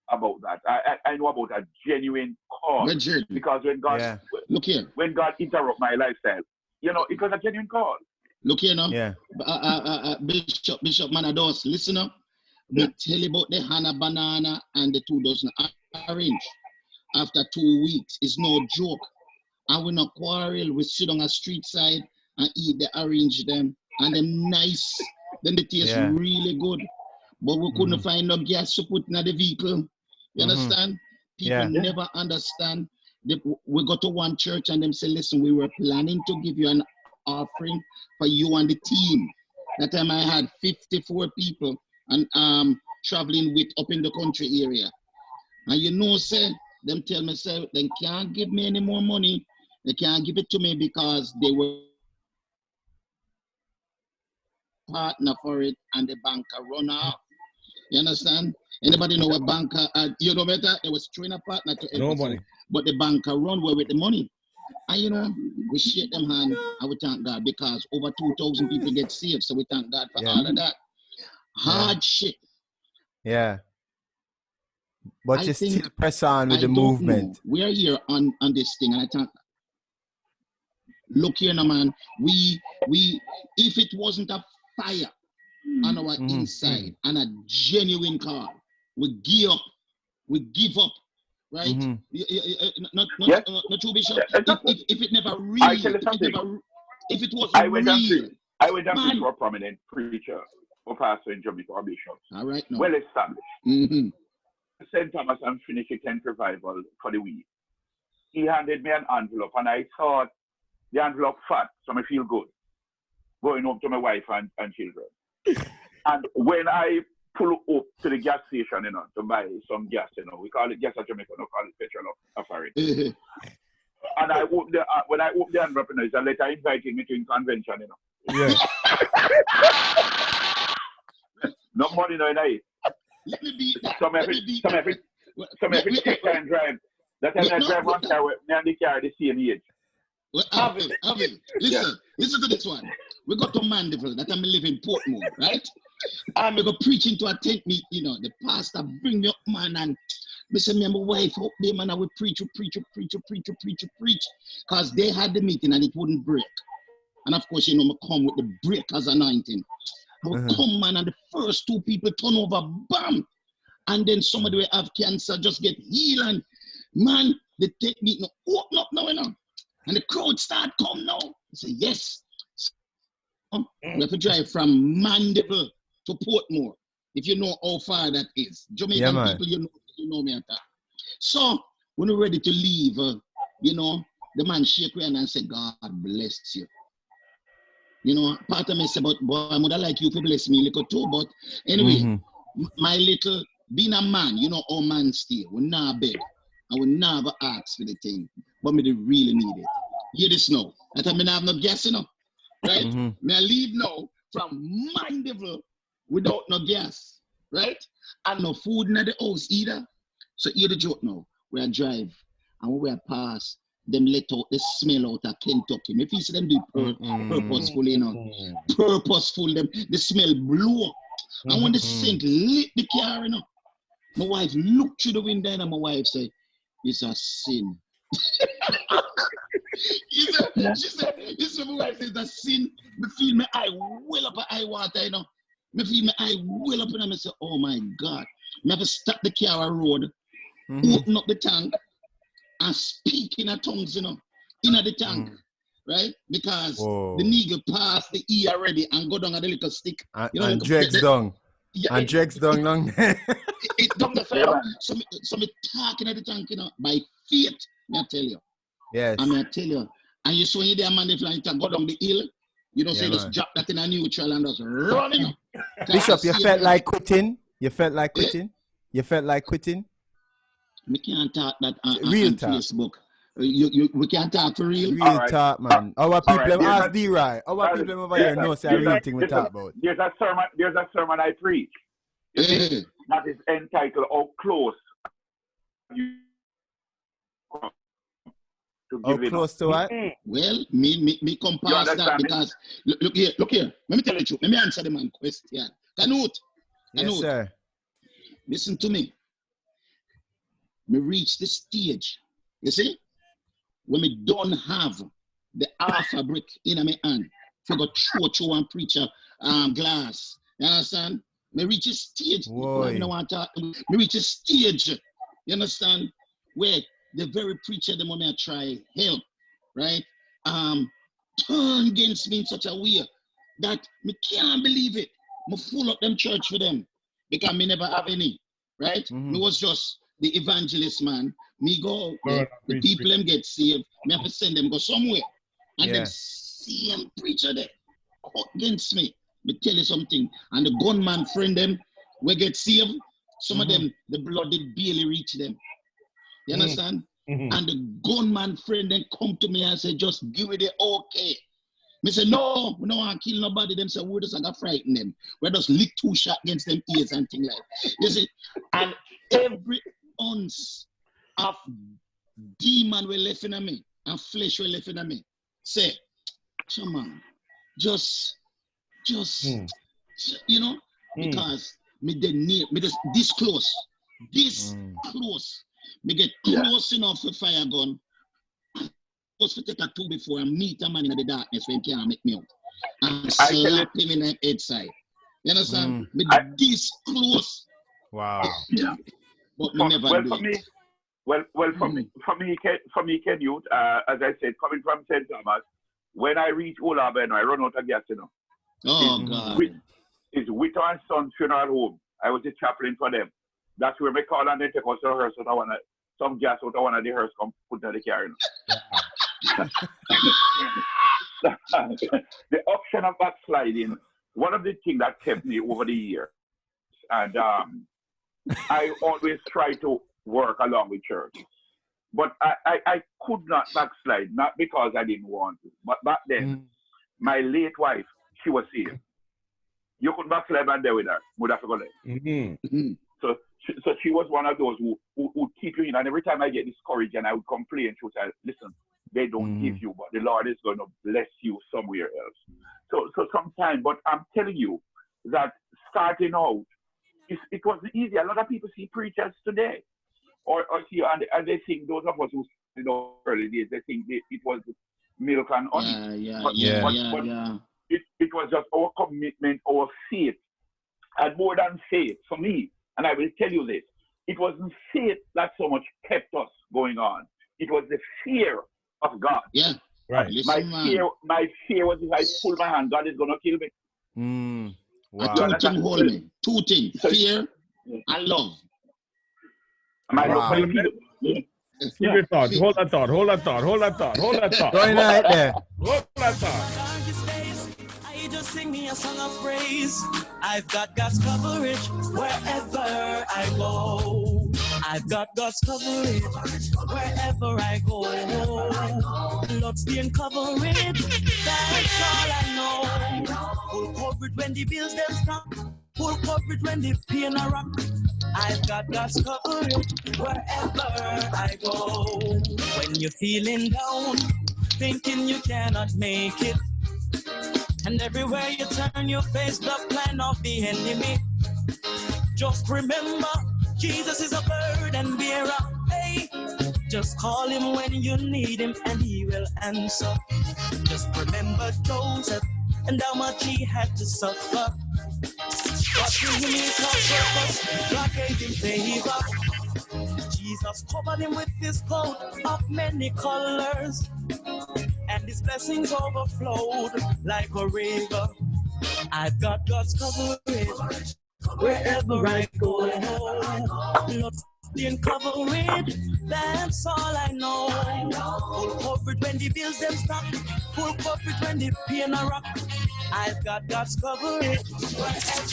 about that. I know about a genuine call. Because when God look here, when God interrupt my lifestyle, you know, it was a genuine call. Look here now. Bishop Manados, listen up. We tell you about the Hannah banana and the 2 dozen orange. After 2 weeks, it's no joke. And we not quarrel. We sit on a street side and eat the orange them. And them nice. Then the taste really good. But we couldn't find no gas to put in the vehicle. You understand? People never understand. We go to one church and them say, listen, we were planning to give you an offering for you and the team. That time I had 54 people and traveling with up in the country area. And you know, say, them tell me, say, they can't give me any more money. They can't give it to me because they were partner for it and the banker run off. You understand? Anybody know a banker? You know better? They was throwing a partner to nobody. But the banker run away with the money. And you know, we shake them hand and we thank God because over 2,000 people get saved. So we thank God for all of that. Hardship. Yeah. But you still press on with the movement. We are here on this thing, and I think, look here now, man. We if it wasn't a fire on our inside and a genuine call, we give up, right? Not true, Bishop. If it never real, if it wasn't real. I went down to a prominent preacher or pastor in Jamaica or bishop. All right, no. Well established. St. Thomas and finished a tent revival for the week. He handed me an envelope and I thought the envelope fat, so I feel good. Going home to my wife and children. And when I pull up to the gas station, you know, to buy some gas, you know, we call it gas at Jamaica, we call it petrol authority. And I opened when I opened the envelope, you know, it's a letter inviting me to a convention, you know. No money, no, it. Let me be that. Some every take and drive. That time I drive one car with me and the car the same age. Listen to this one. We got to Mandeville. That time I live in Portmore, right? And we go preaching to a tent meet, you know, the pastor bring me up, man, and me say, me and my wife up there, man, and we preach. Because they had the meeting and it wouldn't break. And of course, you know, me come with the breakers anointing. I would come, man, and the first 2 people turn over, bam. And then somebody will have cancer, just get healed. And man, they take me, no, open up now, you know. And the crowd start come now. I say, yes. We have to drive from Mandeville to Portmore. If you know how far that is. Jamaican people, you know me at that. So, when we're ready to leave, you know, the man shake me and say, God bless you. You know, part of me say, but boy, I would have like you to bless me a little too. But anyway, my little, being a man, you know, how man stay. We not beg. I will never ask for the thing. But me they really need it. Hear this now. I thought me not have no gas, you know. Right? Me I leave now from Mandeville without no gas. Right? And no food in the house either. So hear the joke now. We are drive and when we are pass, them let out the smell out of Kentucky. If you see them do purposeful, you know. Purposeful, them the smell blow. And when the scent lit the car, you know. My wife looked through the window and my wife said, it's a sin. She said, my wife said, it's a sin. Me feel my eye well up at eye water, you know. Me feel my eye well up and I say, oh my God. Me have to stop the car on road, open up the tank, and speak in a tongues, you know, in the tank, right? Because the nigga passed the E already and go down at the little stick. You know, and dregs down. Yeah, and dregs down long. It down the fire. So me talking at the tank, you know, by faith, me I tell you. Yes. And I tell you, and you saw you there, man, if you go down the hill, you know, say just drop that in a neutral and just run, you know. Bishop, you felt like quitting? You felt like quitting? You felt like quitting? We can't talk that on Facebook. We can't talk for real. Real talk, man. Our people ask D-Rai. Our people over here know say a real thing we talk about. There's a sermon I preach. That is entitled How Close You to How close to what? Well, me come past that because look here. Let me tell you the truth. Let me answer the man question. Canute. Yes, sir. Listen to me. Me reach the stage. You see? When me don't have the half a brick in my hand, I go throw one preacher glass. You understand? Me reach a stage. Me reach a stage. You understand? Where the very preacher the moment I try help, right? Turn against me in such a way that me can't believe it. Me full up them church for them because me never have any, right? Me was just the evangelist man. Me go the people them get saved. Me have to send them go somewhere. And then same preacher there cut against me. Me tell you something. And the gunman friend them we get saved. Some of them the blood did barely reach them. You understand? And the gunman friend then come to me and say, just give it the okay. Me say, no, we don't want to kill nobody. Them say, we just got to frighten them. We just lick 2 shots against them ears and things like that. You see? And every ounce of demon will left in me and flesh will left in me. Say, come on, just, you know, because me just this close. Me get close enough for fire gun. Close to take a 2 before I meet a man in the darkness when he can't make me out. And slap him in the head side. You understand? Me this close. Wow. Yeah. But me never do it. For me, Canute, as I said, coming from St. Thomas, when I reach Olaben, I run out of gas, you know. Oh, God. It's Witter and Son Funeral Home. I was a chaplain for them. That's where me call and they take us to hearse out some gas out of one of the hearse come put in the car. You know? The option of backsliding, one of the things that kept me over the years, and I always try to work along with church. But I could not backslide, not because I didn't want to, but back then, my late wife, she was saved. You could backslide and there with her, would have forgotten. So she was one of those who would keep you in. And every time I get discouraged and I would complain, she would say, listen, they don't give you, but the Lord is going to bless you somewhere else. So sometimes, but I'm telling you that starting out, it wasn't easy. A lot of people see preachers today, or see, and they think, those of us who in the early days, they think it was milk and honey. But it was just our commitment, our faith, and more than faith for me. And I will tell you this: it wasn't faith that so much kept us going on. It was the fear of God. Yeah. Right. Listen, My fear was if I pull my hand, God is gonna kill me. Wow. Two things hold me. Two things: fear and love. My love for Wow. the people. Keep your thought. Hold that thought. Hold that thought. Hold that thought. Hold that thought. Going right there. Hold that thought. I just sing me a song of praise. I've got God's coverage wherever I go. I've got God's coverage wherever I go. Lord's being coverage, that's all I know. Full coverage when the bills them stop. Full coverage when the pain around. I've got God's coverage wherever I go. When you're feeling down, thinking you cannot make it, and everywhere you turn, you face the plan of the enemy. Just remember, Jesus is a burden bearer. Hey, just call him when you need him, and he will answer. Just remember Joseph and how much he had to suffer. But in his purpose, God gave him favor. Jesus covered him with his coat of many colors, and his blessings overflowed like a river. I've got God's coverage wherever I go. Lord's being coverage, that's all I know. Full coverage when the bills them stop. Full coverage when the pain a rock. I've got God's coverage wherever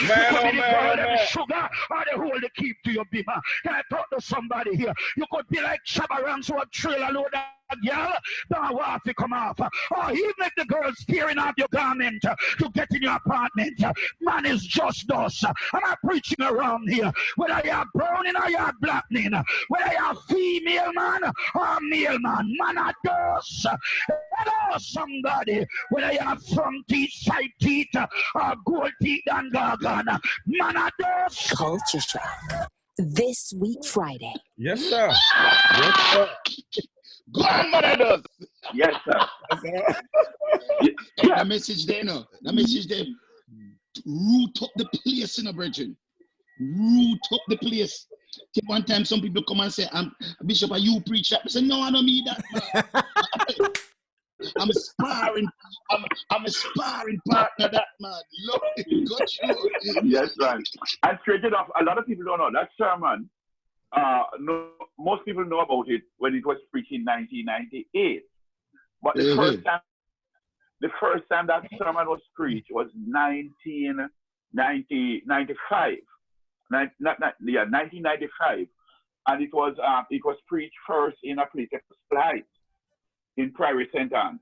Man, oh man. Sugar or the hole they keep to your bimmer. Can I talk to somebody here? You could be like Chabarans who a trailer load of girl, don't want to come off. Or he make the girls tearing off your garment to get in your apartment. Man is just us. I'm not preaching around here. Whether you're browning or you're blackening, whether you're female man or male man, man are us. Hello, somebody. Whether you're front teeth, side teeth, or gold teeth and gargan, man are us. Culture Shock. This week, Friday. Yes, sir. Yes, sir. Go on, mother does. Yes, sir. That message there, no. That message there. Root up the place in a brethren. Root up the place. One time some people come and say, Bishop, are you preach that? I say, no, I don't need that, man. I'm a sparring partner, that man. Lord, got you. Yes, man. And straight enough, a lot of people don't know that sermon. No, most people know about it when it was preached in 1998. But the first time that sermon was preached was 1995. 1995, and it was preached first in a place of Splice in Prairie St. Anne.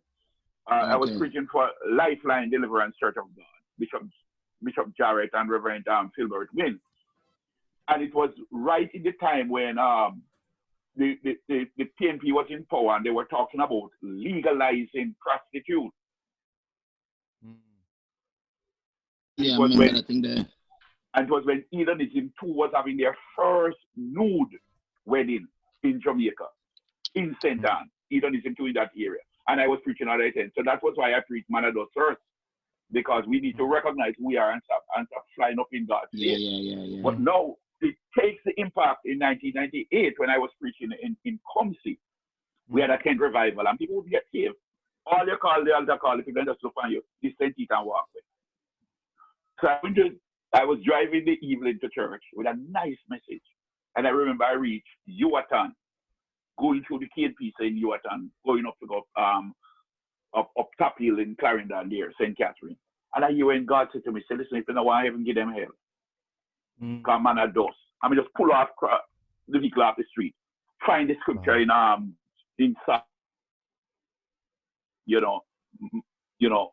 I was preaching for Lifeline Deliverance Church of God, Bishop Jarrett and Reverend Philbert Wynn. And it was right in the time when the PNP was in power and they were talking about legalizing prostitute. Yeah, I remember that thing there. And it was when Hedonism 2 was having their first nude wedding in Jamaica, in St. Anne. Hedonism 2 in that area. And I was preaching at that end. So that was why I preached Manados first. Because we need to recognize who we are and stop flying up in God's name. Yeah. But now, it takes the impact in 1998 when I was preaching in Comsey. We had a Kent revival and people would get saved. All you call, the altar call, the people just look on you, distant it and walk away. So I was driving the evening to church with a nice message. And I remember I reached Yuatan, going through the KNP in Yuatan, going up to go up Top Hill in Clarendon there, St. Catherine. And I hear when God said to me, say, listen, if you know why I haven't give them hell. Come on a dose. I mean, just pull off the vehicle off the street. Find the scripture in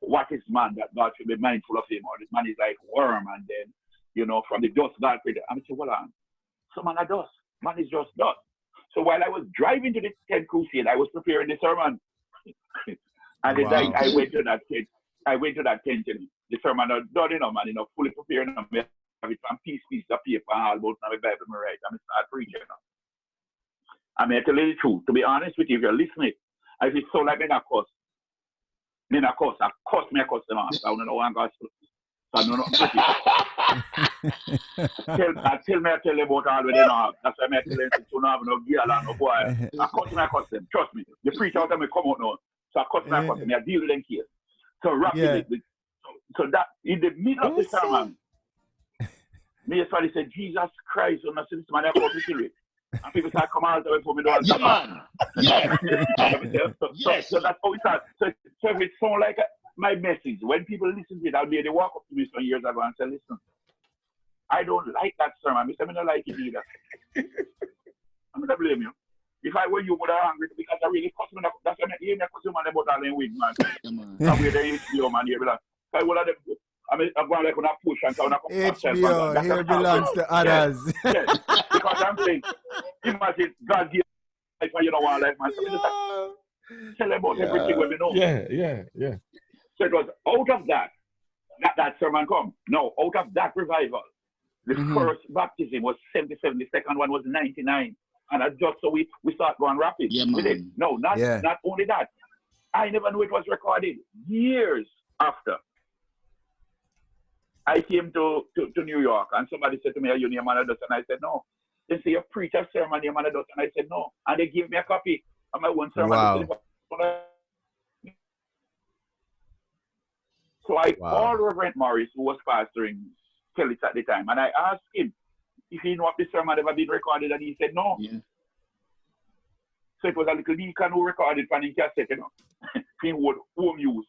what is man that God should be mindful of him, or this man is like worm, and then, from the dust God created. I mean, say, well, so man a dust. Man is just dust. So while I was driving to the tent crusade, I was preparing the sermon. And then I went to that tent. And the sermon done, man, fully preparing. I have it from piece of paper and all about my Bible, right? I'm start preaching. I mean, to tell you the truth, to be honest with you, if you're listening, I feel so like in a course. Me not cuss. I cuss me a customer. I don't know one gospel. So I don't know. I tell you about all we know. That's why I tell you to not have no girl and no boy. I cuss me a cuss them. Trust me. The preacher out there me come out now. So I cuss me a cuss them. I deal with them case. So rapidly. So that in the middle of the sermon, me just want to say, Jesus Christ, on the system, and I come to kill it. And people start coming out for me. Yeah, man. Yeah. So that's how it starts. So if it sounds like my message, when people listen to it, they walk up to me some years ago and say, listen, I don't like that sermon. I don't like it either. I'm going to blame you. If I were you, would have angry because I really cuss me. That's why I hear me cuss you, man, about all them wig, man. I'm there, HBO, man, here, man. So I would have them. I'm going like on a push and so on a HBO, here belongs to others. Yes. Because I'm saying, imagine God gives life and you don't want life, man. So tell them about everything we know. Yeah. So it was out of that sermon come. No, out of that revival, the first baptism was 77, the second one was 99. And that's just so we start going rapid. Yeah, with it. No, not only that. I never knew it was recorded. Years after, I came to New York and somebody said to me, are you near Manados? And I said, no. They say, you preach a sermon near Manados? And I said, no. And they gave me a copy of my one sermon. Wow. So I called Reverend Morris, who was pastoring Kelly's at the time, and I asked him if he knew if the sermon ever been recorded, and he said no. Yeah. So it was a little deacon who recorded from the cassette, you know, in home use.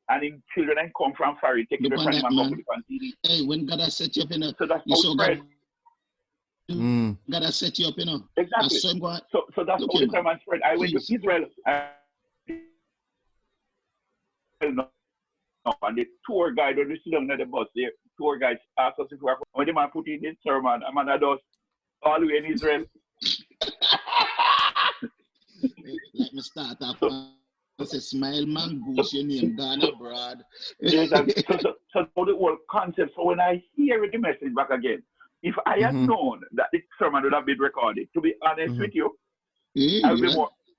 And in children and come from Ferry, taking the friend and company on TV. Hey, when God has set you up in a, so that's how spread. God has set you up, you know. Exactly. So that's how the sermon spread. I went to Israel. And the tour guide, when we sit down at the bus, the tour guide asked us if we were, when the man put in this sermon, a man had us all the way in Israel. Let me start off. I say, smile man, goose your name, gone abroad. Yes, so the whole concept. So when I hear the message back again, if I had known that this sermon would have been recorded, to be honest with you,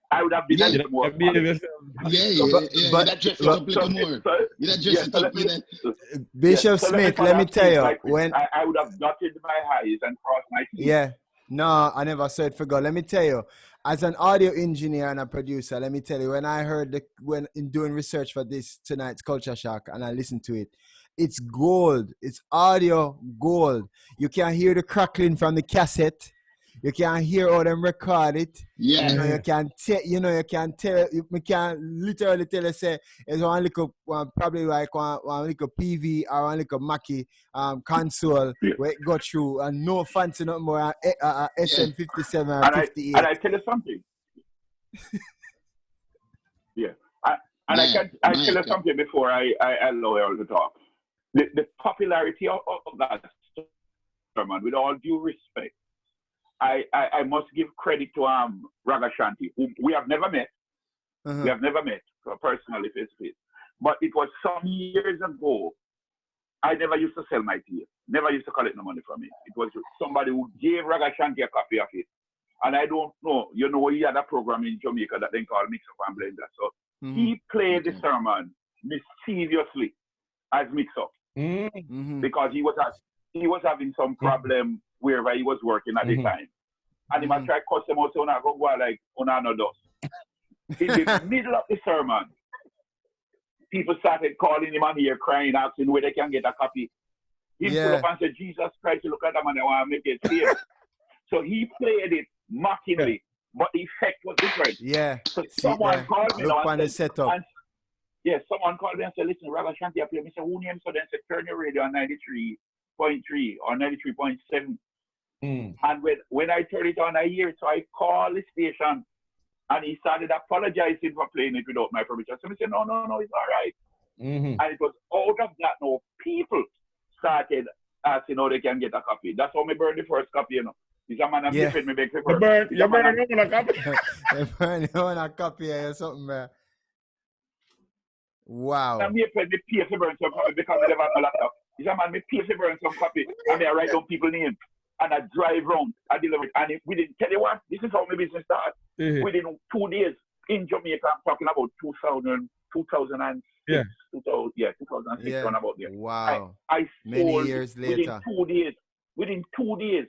I would have been a little more. Bishop Smith, let me tell you, when I would have dotted my I's and crossed my T's. Yeah. No, I never said forgot. Let me tell you, as an audio engineer and a producer, let me tell you, when I heard when in doing research for this tonight's Culture Shock and I listened to it, it's gold. It's audio gold. You can hear the crackling from the cassette. You can hear how them record it. Yeah. You can tell. You can literally tell you say it's one little probably like one little PV or one little Mackie console where it go through and no fancy nothing more SM57 or 58. And I tell you something. I tell you something before I allow Errol to talk. The popularity of that sermon, with all due respect, I must give credit to Raga Shanti, whom we have never met. We have never met personally face to face. But it was some years ago. I never used to sell my tea. Never used to collect no money from it. It was somebody who gave Raga Shanti a copy of it. And I don't know, he had a program in Jamaica that they call Mix Up and Blender. So he played the sermon mischievously as Mix Up. Because he was having some problem wherever he was working at the time. And he must try to cuss them out so I go like on another dust. In the middle of the sermon, people started calling him and here crying, asking where they can get a copy. He pulled up and said, Jesus Christ, look at that man, I want to make it clear. So he played it mockingly, but the effect was different. Yeah. So someone called me now and said, someone called me and said, listen, Raga Shanti, I play. I said, who named? So then said, turn your radio on 93.3 or 93.7. And when I turned it on, I hear it. So I called the station and he started apologizing for playing it without my permission. So I said, no, it's all right. And it was out of that now, people started asking how they can get a copy. That's how I burned the first copy, It's a man I'm different, me beg for burn. You burn a copy. You burn a copy or something, man. Wow. I'm here to pay for burn some copy because I never have a laptop. It's a man, me pay for burn some copy and I write down people's names. And I drive around, I deliver it. And within, tell you what, this is how my business started. Within 2 days in Jamaica, I'm talking about 2006, Yeah. 2006, Yeah. around about there. Wow. I Many sold years within later. 2 days. Within 2 days,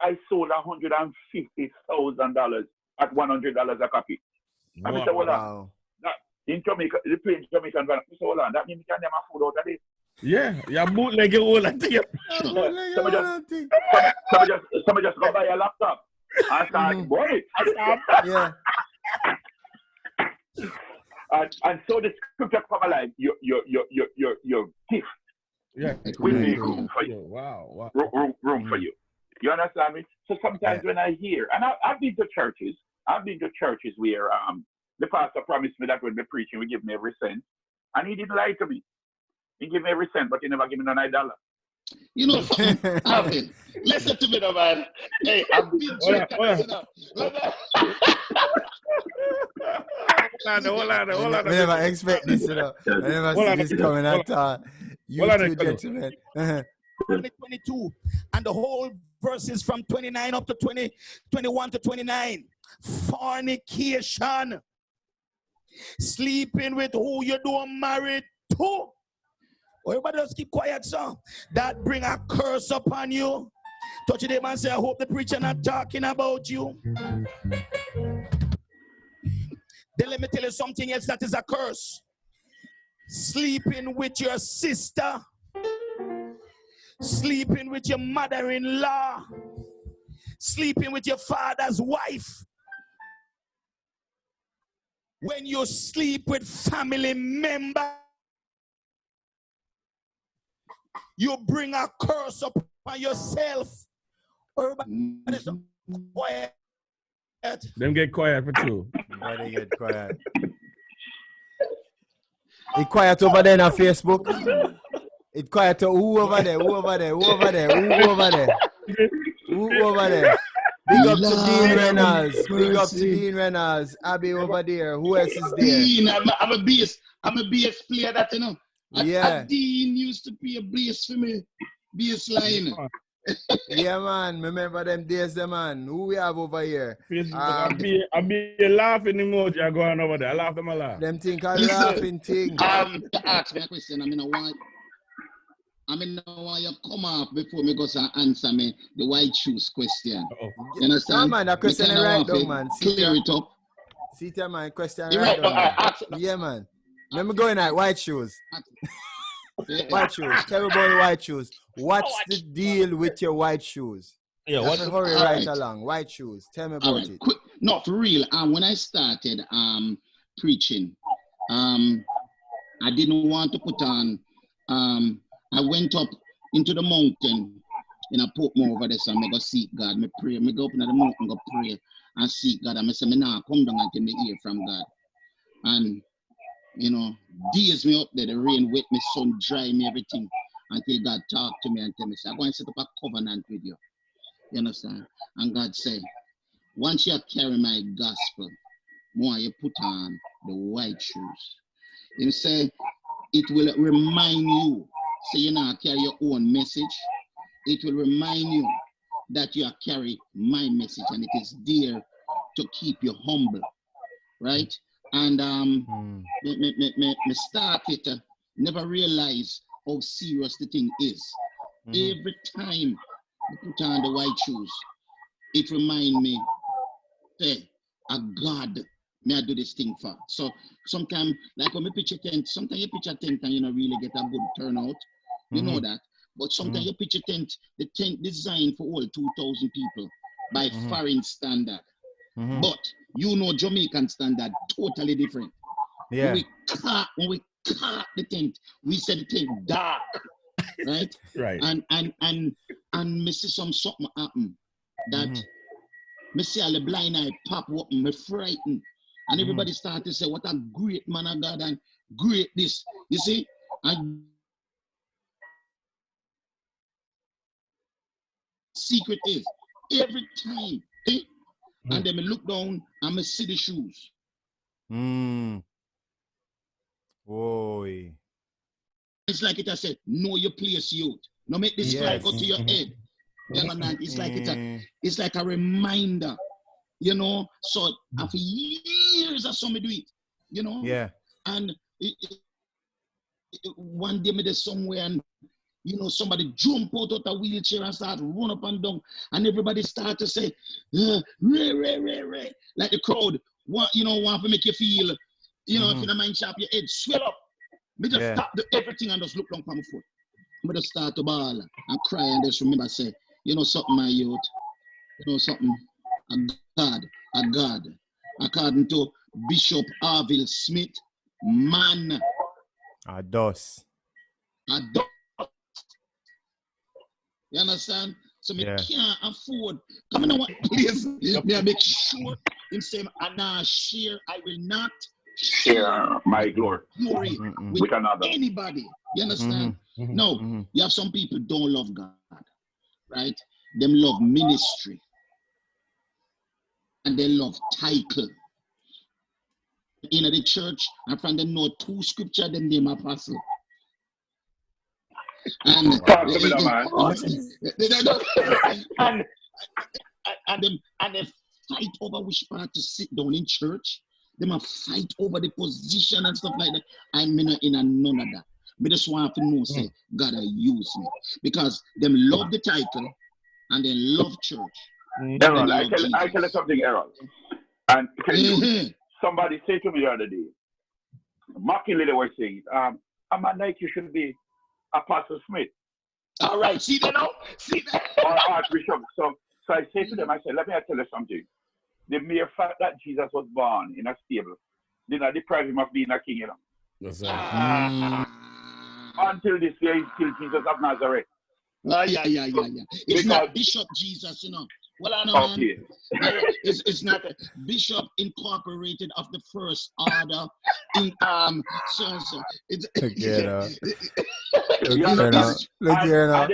I sold $150,000 at $100 a copy. And Mr. Hold on, Wow. that in Jamaica, the plain Jamaican van, Mr. Hold on, that means we can never food out of it. Yeah, bootleg it all and thing. Somebody just go buy a laptop and start buying it. Yeah. And so the scripture come alive. Your gift Yeah. will make room for you. Wow. Room for you. You understand me? So sometimes when I hear, and I've been to churches where the pastor promised me that when we're preaching, we give me every cent, and he didn't lie to me. He gave me every cent, but he never gave me $9. You know something, Alvin? Listen to me, man. Hey, I've been to Hold on. I never expect this, you know. I never see this coming at all. You two gentlemen. 2022, and the whole verses from 29 up to 20, 21 to 29. Fornication. Sleeping with who you don't married to. Everybody just keep quiet, sir. That bring a curse upon you. Touch it, man. Say, I hope the preacher not talking about you. Then let me tell you something else that is a curse. Sleeping with your sister. Sleeping with your mother-in-law. Sleeping with your father's wife. When you sleep with family members, you bring a curse upon yourself. Everybody is quiet. Them get quiet for two. Everybody get quiet. It quiet over there on Facebook. It quiet to who over there? Who over there? Big up to Dean Reynolds. Abby over there. Who else is there? Dean, I'm a bass player that, you know. Yeah. Dean used to play a bass for me. Bass line. Yeah, man. Remember them days, man. Who we have over here? I be a laughing emoji I go on over there. I laugh them a lot. Them think I laughing thing. To ask me a question, I mean, why you come up before me go and answer me the white shoes question. You understand? No, man, that question is right though, man. Clear it up. See that, man, question You right right, yeah, man. Let me go in at white shoes. White shoes. Tell me about the white shoes. What's the deal with your white shoes? Yeah, what's the hurry right along? White shoes. Tell me about it. Quick, no, for real. When I started preaching, I didn't want to put on. I went up into the mountain and I put more over there, so I go seek God. I pray. I go up into the mountain, go pray and seek God. And I say, nah, come down until me hear from God. And you know, days me up there, the rain wet me, sun dry me, everything, until God talk to me and tell me, say, I'm going to set up a covenant with you. You understand? And God said, once you carry my gospel, more you put on the white shoes. He say, it will remind you, so you now carry your own message. It will remind you that you carry my message, and it is there to keep you humble, right? And me started to never realize how serious the thing is. Every time I put on the white shoes, it reminds me, hey, a God, may I do this thing for. So sometimes, like when we pitch a tent, sometimes you pitch a tent and you don't really get a good turnout. You know that. But sometimes you pitch a tent, the tent designed for all 2,000 people by foreign standard. But you know Jamaican standard, totally different. Yeah. When we cut the tent, we said the tent dark. Right? Right. And me see something happen that me see all the blind eye pop up, me frightened. And everybody started to say, what a great man of God and great this. You see? And secret is every time, and then me look down and me see the shoes. Oy. It's like it I said, know your place, youth. No make this fly go to your head. It's like it's like a reminder, you know. So after years I saw me do it, you know. Yeah. And one day me there somewhere and you know somebody jump out of a wheelchair and start run up and down and everybody start to say Ray, like the crowd want to make you feel if you don't mind chop your head swell up. Me just stop everything and just look down from my foot. Me just start to bawl and cry and just remember say something my youth, something a God according to Bishop Orville Smith, man a dust. You understand? So me can't afford. Come on, what place? Me I make sure him say I not share. I will not share my glory with anybody. You understand? No, you have some people don't love God, right? Them love ministry and they love title. In the church, and from them know 2 scripture, them name apostle. And they fight over which part to sit down in church. They might fight over the position and stuff like that. I'm not in none of that. But just want to know, say, God use me. Because them love the title and they love church. Errol, I tell you something, Errol. And somebody said to me the other day, mockingly they were saying, I'm like you should be Apostle Smith. All right, see that now? See that? Or Archbishop. So I say to them, I said, let me tell you something. The mere fact that Jesus was born in a stable did not deprive him of being a king, Yes, sir. Until this day, he's still Jesus of Nazareth. Yeah. It's not Bishop Jesus, Well, I know, man. It's not a Bishop Incorporated of the First Order. Look here now.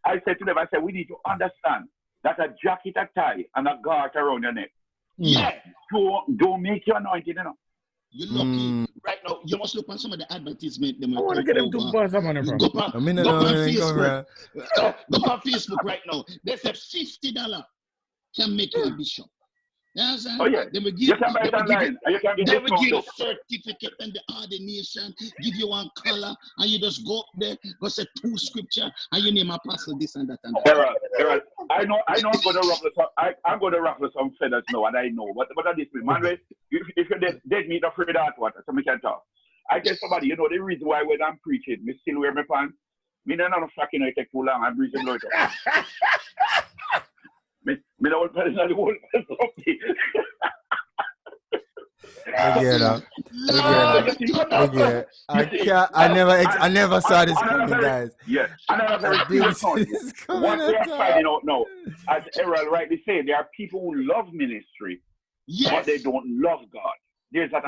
I said to them, we need to understand that a jacket, a tie, and a garter around your neck. Yeah. Don't make you anointed, You're lucky. Right now, you must look on some of the advertisement. I want to get them to buzz up on it from. Go on Facebook right now. They said $50 can make you a bishop. Yes, oh, yeah. They will give you a certificate and the ordination, give you one color, and you just go up there, go say 2 scripture, and you name apostle this and that and that. Errol, I know I'm going to ruffle some. I'm going to ruffle some feathers now, and I know. But at this point, Manuel, if you're dead meat afraid of hot water, so we can talk. I tell somebody, the reason why when I'm preaching, me still wear my pants. Me not fucking I take too long. I'm breathing low. Me don't want to hold I never saw this coming, guys. Yes. What we are finding out now, as Errol rightly said, there are people who love ministry, but they don't love God. There's a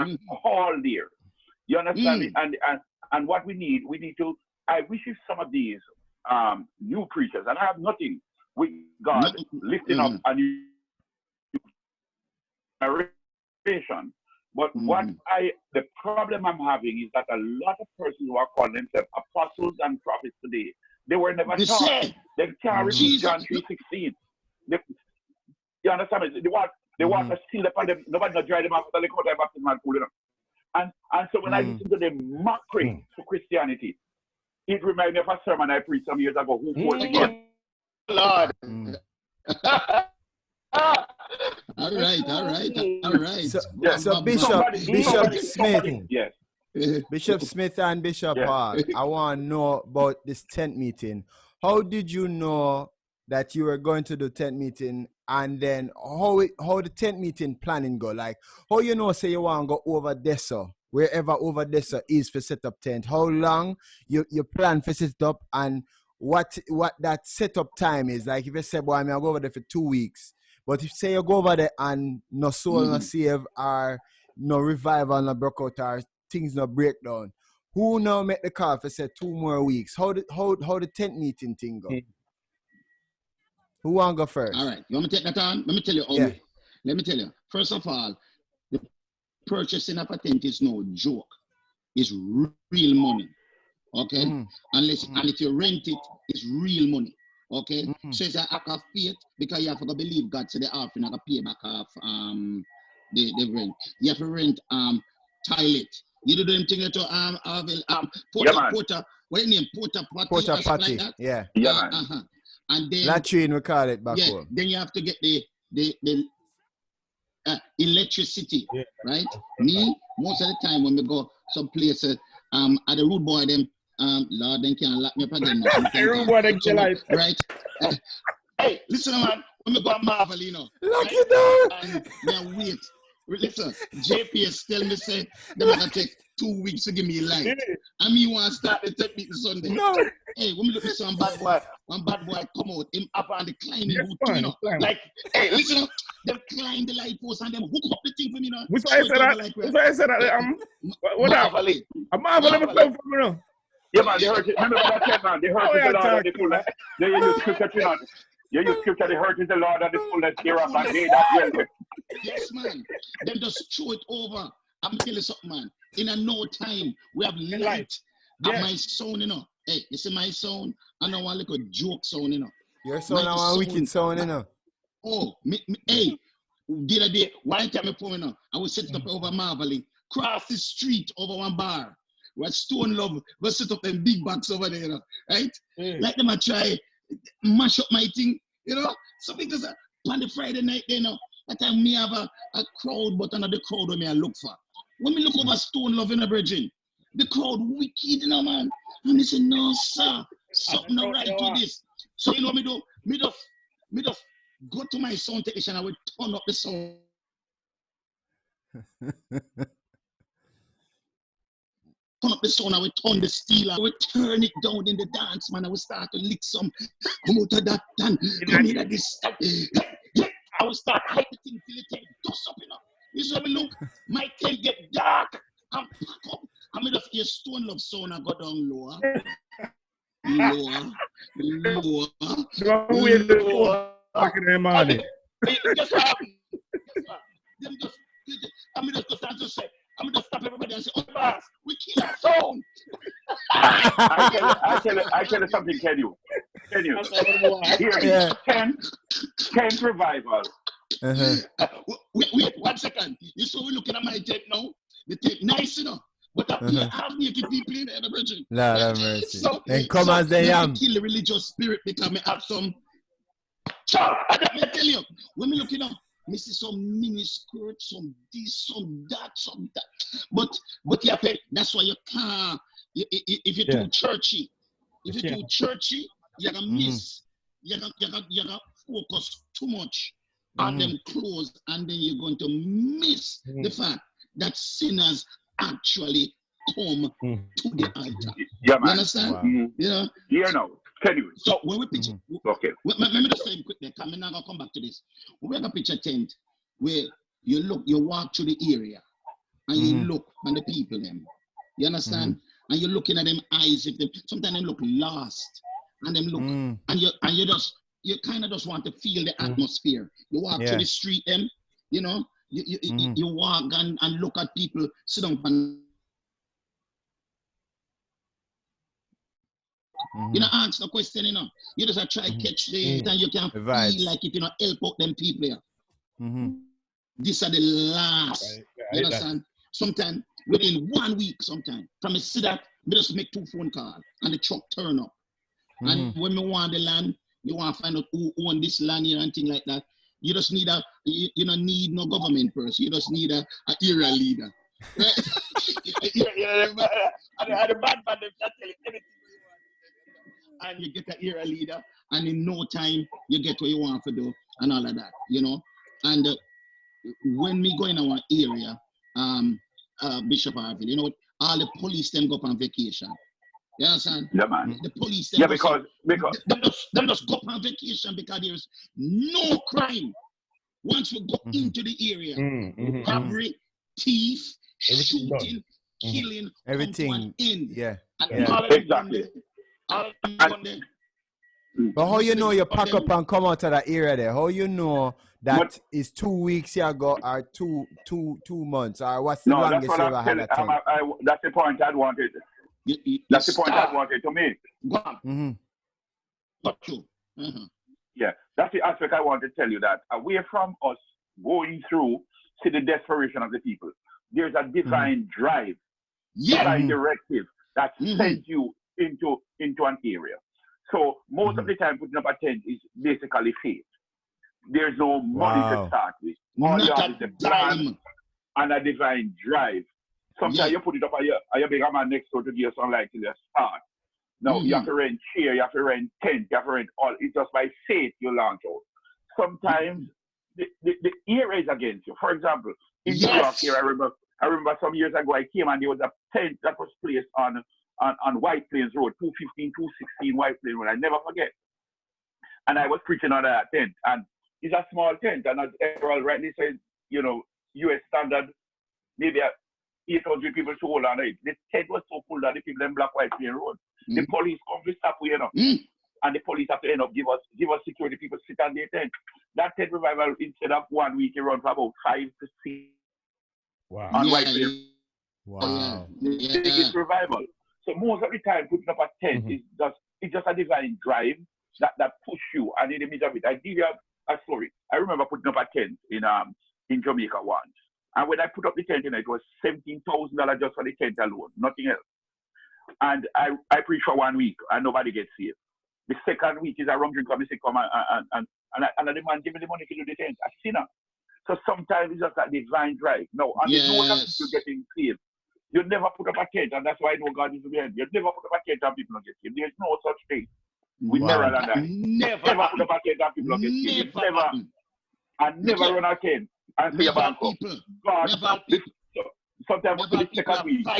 call there. You understand me? And what we need to. I wish if some of these new preachers, and I have nothing with God lifting up a new generation. But the problem I'm having is that a lot of persons who are calling themselves apostles and prophets today, they were never taught. They can't read John 3:16. You understand me? They want to steal upon them. Nobody not dry them out. They come out baptism and cool them. And so when I listen to the mockery to Christianity, it reminds me of a sermon I preached some years ago. Who fought again? Lord. All right. So Bishop Smith. Yes. Bishop Smith and Bishop Hall, I want to know about this tent meeting. How did you know that you were going to do tent meeting, and then how the tent meeting planning go? Like, how say you want to go over there, wherever over there is for set up tent? How long you plan for set up, and what that setup time is? Like, if you say, boy, I'll go over there for 2 weeks, but if say you go over there and no soul, no save, or no revival, no break out, or things no break down, who now make the call for say 2 more weeks? How the tent meeting thing go? Who want to go first? All right, you want me to take that on? Let me tell you. Let me tell you. First of all, the purchasing of a tent is no joke. It's real money. Okay? And if you rent it, it's real money. Okay? So it's an act of faith, because you have to believe God, so the offering have to pay back off the rent. You have to rent toilet, You do them thing to Orville, Yeah, man. Porta, what you name? Porta Potty Porta or something potty. like that. Yeah. Yeah, man. And then Latrine, we call it back yeah, home. then you have to get the electricity, Yeah. right? Me, most of the time when we go some places, at the rude boy them, Lord, they can't lock me up again. Rude boy, they kill it. Right? Hey, listen, man, when we go Marvel, you know, Lock right? it down. And then wait. Listen, JPS tell me say they're gonna take 2 weeks to give me a light. I mean, you want to start the technique Sunday. No. Hey, when we look at some bad boy, one bad boy come out, him up on the climbing Yes, route, man, you know. climb. Like, hey, listen, them climb the light post and them hook up the thing for me, you know. Which why I said that? Like, Which why I said that? What up? Marvel. I'm Marvel never come from, you know. Yeah, man. They hurt it. Remember what I said, man. They hurt Oh, the yeah, Lord and the talk, fullness. They use scripture, you know. You use scripture. They hurt the Lord and the fullness thereof, and they that well. Yes, man. Them just throw it over. I'm telling you something, man. In a no time, we have light. Yeah. And my sound, you know. Hey, you see my sound? I know one little joke sound, you know. Your son My a sound- wicked son, you know. Oh, hey, the other day, one time I phone, you know, I was sitting up over Marveling, cross the street over one bar. Where Stone Love was sit up them big bags over there, you know, right? Like them I try mash up my thing, you know. So because on the Friday night, you know, that time me have a crowd, but another crowd where me I look for. When me look over Stone Love in a virgin, the crowd wicked, you know, man. And they say, no, sir, something not right with this. So you know me do, me just go to my sound technician, I will turn up the sound. Turn up the sound, I will turn the steel, I will turn it down in the dance, man. I will start to lick some, come out of that, and come in at this. I will start hype the thing till it take dust up, you know. You see me look, my tent get dark, and pack up. I mean, just hear Stone Love sound, I go down lower. Lower. Back in the morning. Guess what happened? Them just, I mean, just say, I'm just stop everybody and say, oh, boss, we kill that sound. I tell you something, can you? Hear me. Yeah. 10 revival. Wait, 1 second. You saw we looking at my tape now? The tape nice, you know. But up here, half naked people in the virgin. Lord have mercy. So, And come as they am. kill the religious spirit because me have some. I tell you, when me looking up, me see some mini skirt, some this, some that, some that. But yeah, that's why you can't. If you're too churchy, you're gonna miss. You're gonna focus too much on them clothes, and then you're going to miss the fact that sinners actually come to the altar. Yeah, man. You understand? Wow. Yeah. Here now. Can you? So when we picture, Okay. let me just say quick there, because I'm not gonna come back to this. We have a picture tent where you walk through the area and you look on the people them. You understand? And you're looking at them eyes. If them sometimes they look lost, and them look, and you kind of just want to feel the atmosphere. You walk through the street, them, you know, you walk and look at people, sit down and you know, answer the question, you know. You just try to catch the and you can feel like it, you know, help out them people here. These are the last. You understand? Sometimes within 1 week, sometimes from a sit that, we just make 2 phone calls and the truck turn up. And when we want the land, you want to find out who own this land here and things like that. You just need you don't need no government person. You just need a area leader. Right? And the bad man, they tell you anything. And you get an area leader, and in no time you get what you want to do and all of that, you know. And when we go in our area, Bishop Orville, you know, all the police them go up on vacation. You understand? Yeah, man. The police them because them just go up on vacation because there's no crime. Once we go into the area, robbery, thief, shooting, killing, everything. And exactly. But how you know you pack up and come out of that area there? How you know that is 2 weeks ago or two months or what's the longest you ever had a tent? That's the point I wanted. That's the point I wanted to make. Yeah, that's the aspect I want to tell you, that away from us going through, see the desperation of the people, there's a divine drive divine directive that sends you into an area. So most of the time, putting up a tent is basically faith. There's no money to start with. All you have is a plan and a divine drive. Sometimes you put it up at your bigger man next door to give you some light till you start. No, you have to rent chair, you have to rent tent, you have to rent all. It's just by faith you launch out. Sometimes the area is against you. For example, in New York here, I remember some years ago I came and there was a tent that was placed on White Plains Road, 215, 216 White Plains Road. I never forget. And I was preaching on that tent. And it's a small tent. And as Errol rightly said, you know, US standard, maybe 800 people to hold on it. The tent was so full that the people in Black White Plains Road. The police come to stop we, you know. And the police have to end up give us security. People sit on their tent. That tent revival, instead of 1 week, it runs for about 5 to 6. Wow. On White Plains. Wow. The biggest revival. So most of the time, putting up a tent is just a divine drive that push you. And in the middle of it, I give you a story. I remember putting up a tent in Jamaica once. And when I put up the tent, it was $17,000 just for the tent alone, nothing else. And I preached for 1 week and nobody gets saved. The second week is a rum drink coming, come and the man give me the money to do the tent, a sinner. So sometimes it's just a divine drive. No, and you know that people getting saved. You never put up a tent, and that's why I know God is behind. You never put up a tent and people don't get saved. There's no such thing. We never done that. Never put up a tent and people don't get saved. Never. And never run a tent and say about God. Sometimes we do the second week. A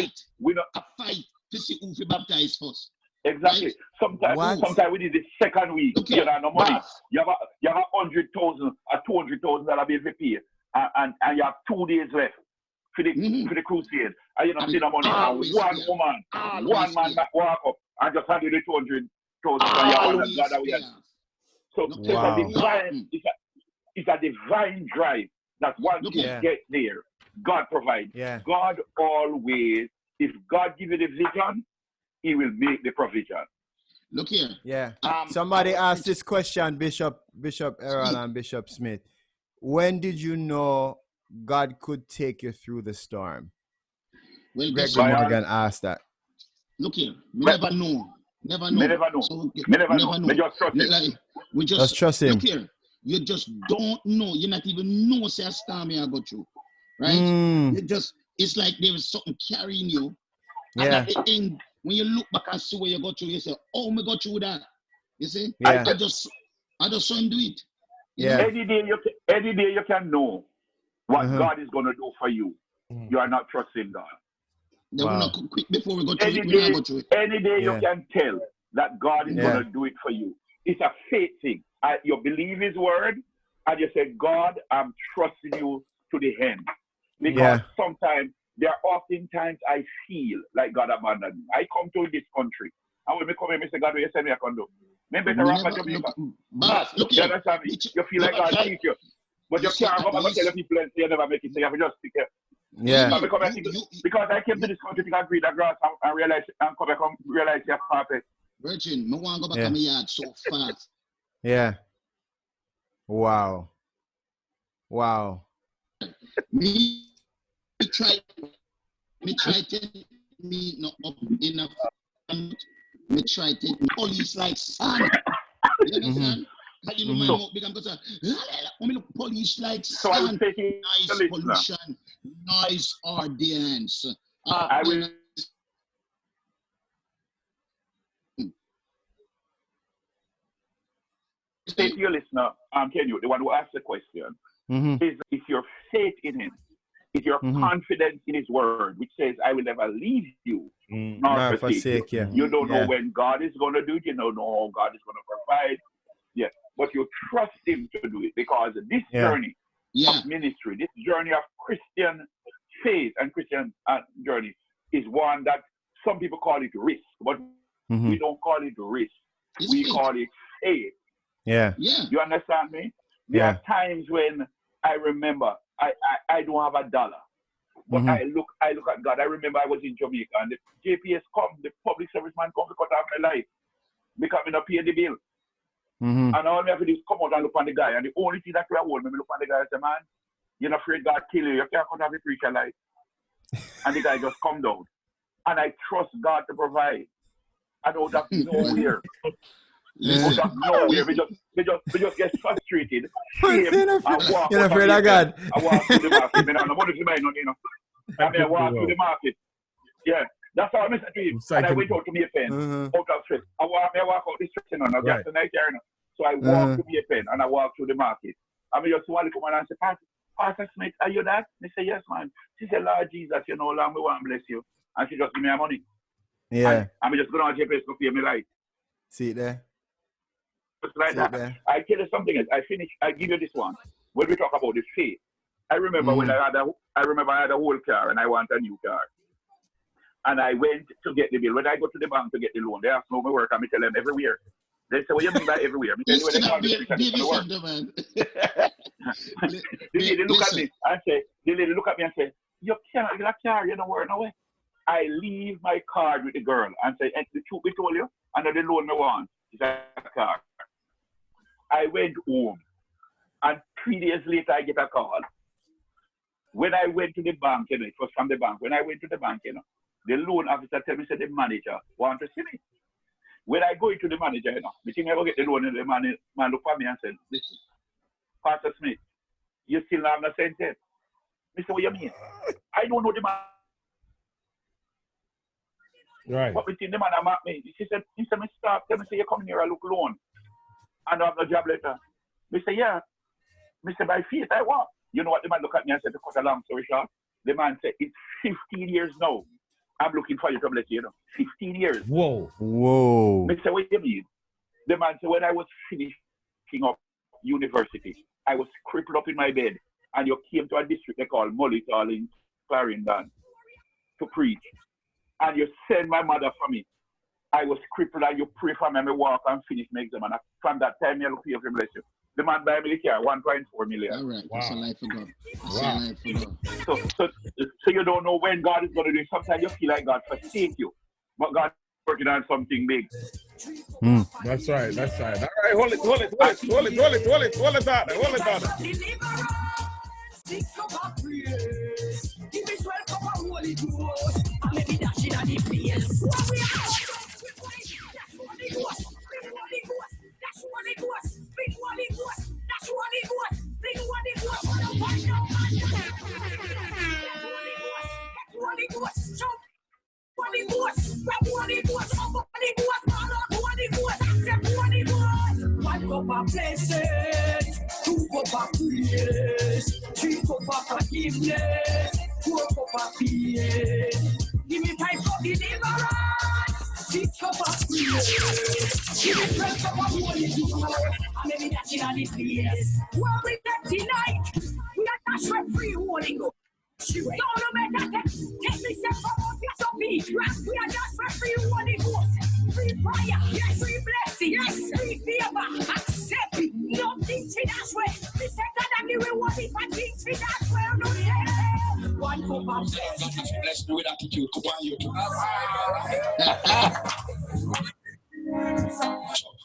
fight to see who we baptize first. Exactly. Right? Sometimes we did the second week. Okay. You know, no money. You have $100,000 or $200,000 bill to pay, and you have 2 days left for the crusade. And you don't see no money. One man that walk up and just hand you the $200,000. So it's a divine drive that once you get there, God provides. Yeah. God always, if God gives you the vision, He will make the provision. Look here. Yeah. Somebody asked this question, Bishop Errol and Bishop Smith. When did you know God could take you through the storm? Well, Gregory Morgan asked that. Look here. We never know. Never know. So, never know. We just trust him. We just trust him. Look here. You just don't know. You not even know say a storm you go through. Right? It's like there is something carrying you. And at the end, when you look back and see where you go through, you say, "Oh, me go through that." You see? Yeah. I just saw him do it. Yeah. Any day you can know what God is going to do for you. You are not trusting God. Wow. Quick before we go through it. Any day you can tell that God is going to do it for you. It's a faith thing. You believe His word, and you say, "God, I'm trusting you to the end." Because sometimes, there are often times I feel like God abandoned me. I come to this country, and when I come here, I say, "God, will you send me a condo?" Maybe better rap at Jamaica. Look, you understand me? You feel like God teach you. But you can't come and tell people you never make it, so you have to just stick here. Yeah. Because I came to this country to agree that grass and realize and come back and realize you're perfect. Virgin, I want to go back to my yard so fast. Yeah. Wow. Me try to me not up enough. Me try to take police like son. You understand? You know my mouth big and go say, police like son. Nice pollution, noise ordinance. I will say to your listener, Canute, the one who asked the question, is your faith in Him, is your confidence in His word, which says, "I will never leave you nor forsake you." You don't know when God is going to do it. You don't know how God is going to provide. Yes, but you trust Him to do it, because this journey of ministry, this journey of Christian faith and Christian journey is one that some people call it risk, but we don't call it risk. We call it faith. Yeah. You understand me? There are times when I remember I don't have $1, but I look at God. I remember I was in Jamaica and the JPS come, the public service man come to cut off my life because I don't pay the bill. And all I have to do is come out and look on the guy, and the only thing that I hold me look on the guy and say, "Man, you're not afraid God kill you. You can't cut off the preacher life." And the guy just come down. and I trust God to provide. And out of nowhere, out of nowhere, we just get frustrated, shame, and walk. You're afraid of God. I walk through the market. I don't want to mind, you know. I mean, I walk through the market. Yeah, that's how I miss to him. And I went out to be a pen, out of stress. I walk out the stress, you know, not just the night here, you know. So I walk to be a pen, and I walk through the market. I mean, just want to come and say, Pastor Smith, are you that? They say, yes, man. She said, Lord Jesus, you know, Lord, we want to bless you. And she just give me her money. Yeah. And I'm just going on JPS to pay me right. See it there? Just like that. I tell you something else. I give you this one. When we talk about the faith, I remember when I had a whole car and I want a new car. And I went to get the bill. When I go to the bank to get the loan, they ask me my work and I tell them everywhere. They say, what do you mean by everywhere? I tell you, when they call me, the lady look at me and say, you can't get a car, you don't work no way. I leave my card with the girl and say, and the truth we told you, and the loan I want is a car. I went home, and 3 days later I get a call. When I went to the bank, you know, it was from the bank. When I went to the bank, you know, the loan officer tell me, say the manager want to see me. When I go into the manager, you know, the thing I go get the loan, and the man look at me and said, listen, Pastor Smith, you still have no sense yet. I said, what you mean? I don't know the man. Right. What between the man and me? She said, me stop, tell me, say you come here, I look loan. And I have no job letter. I say, yeah. I say, by faith, I want. You know what the man look at me and said, to cut a long story short? The man said, it's 15 years now. I'm looking for you to bless you, you know. 15 years. Whoa. I say, what do you mean? The man said, when I was finishing up university, I was crippled up in my bed. And you came to a district they call Mullital in Clarendon to preach. And you send my mother for me. I was crippled and you pray for me and I walk and finish my exam. And from that time, I look for you to bless you. The man buy me the car, 1.4 million. All right, wow. That's a life ago. That's a life ago. So you don't know when God is going to do it. Sometimes you feel like God forsake you. But God is working on something big. That's right. All right, hold it on. Six cup of praise. Give me 12 cup of Holy Ghost. And let me dash in the place. What we are? That's Holy Ghost. Bring Holy Ghost. That's Holy Ghost. Bring Holy Ghost. That's Holy Ghost. Bring Holy Ghost. Holy Ghost. Show Holy Ghost. Grab Holy Ghost. Holy Ghost. Holy Ghost. Accept Holy Ghost. 1 cup of blessings. 2 cup of praise. 3 cup of forgiveness. 4 cup of peace. Give me 5 cup of deliverance. 6 cup of praise. Give me 12 cup of Holy Ghost. And maybe that's in the place. Where we get tonight, we are not sure free Holy Ghost. Don't make that take me step forward, yes, of me. We are just for free Holy Ghost. Free fire, yes, free blessing, yes, free favor. Accept it, no teaching as well. We said that I give you what if I teach me that well, no yeah. 1 cup of blessing. Let's do it attitude. Come on, you.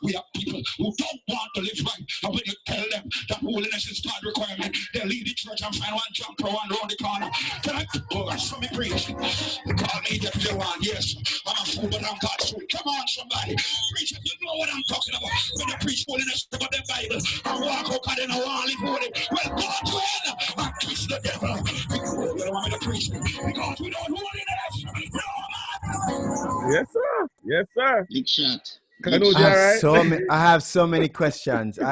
We have people who don't want to live right. And when you tell them that holiness is God's requirement, they leave the church and find one jumper, one round the corner. Can I go from me preach? They call me if they want. Yes, I'm a fool, but I'm God's fool. Come on, somebody. Preach if you know what I'm talking about. When you preach holiness about the Bible, I walk out and I want to live holy. Well, God will. I kiss the devil. You don't want me to preach because we don't holiness. No, man. Yes, sir. Big shot. I have so many questions. And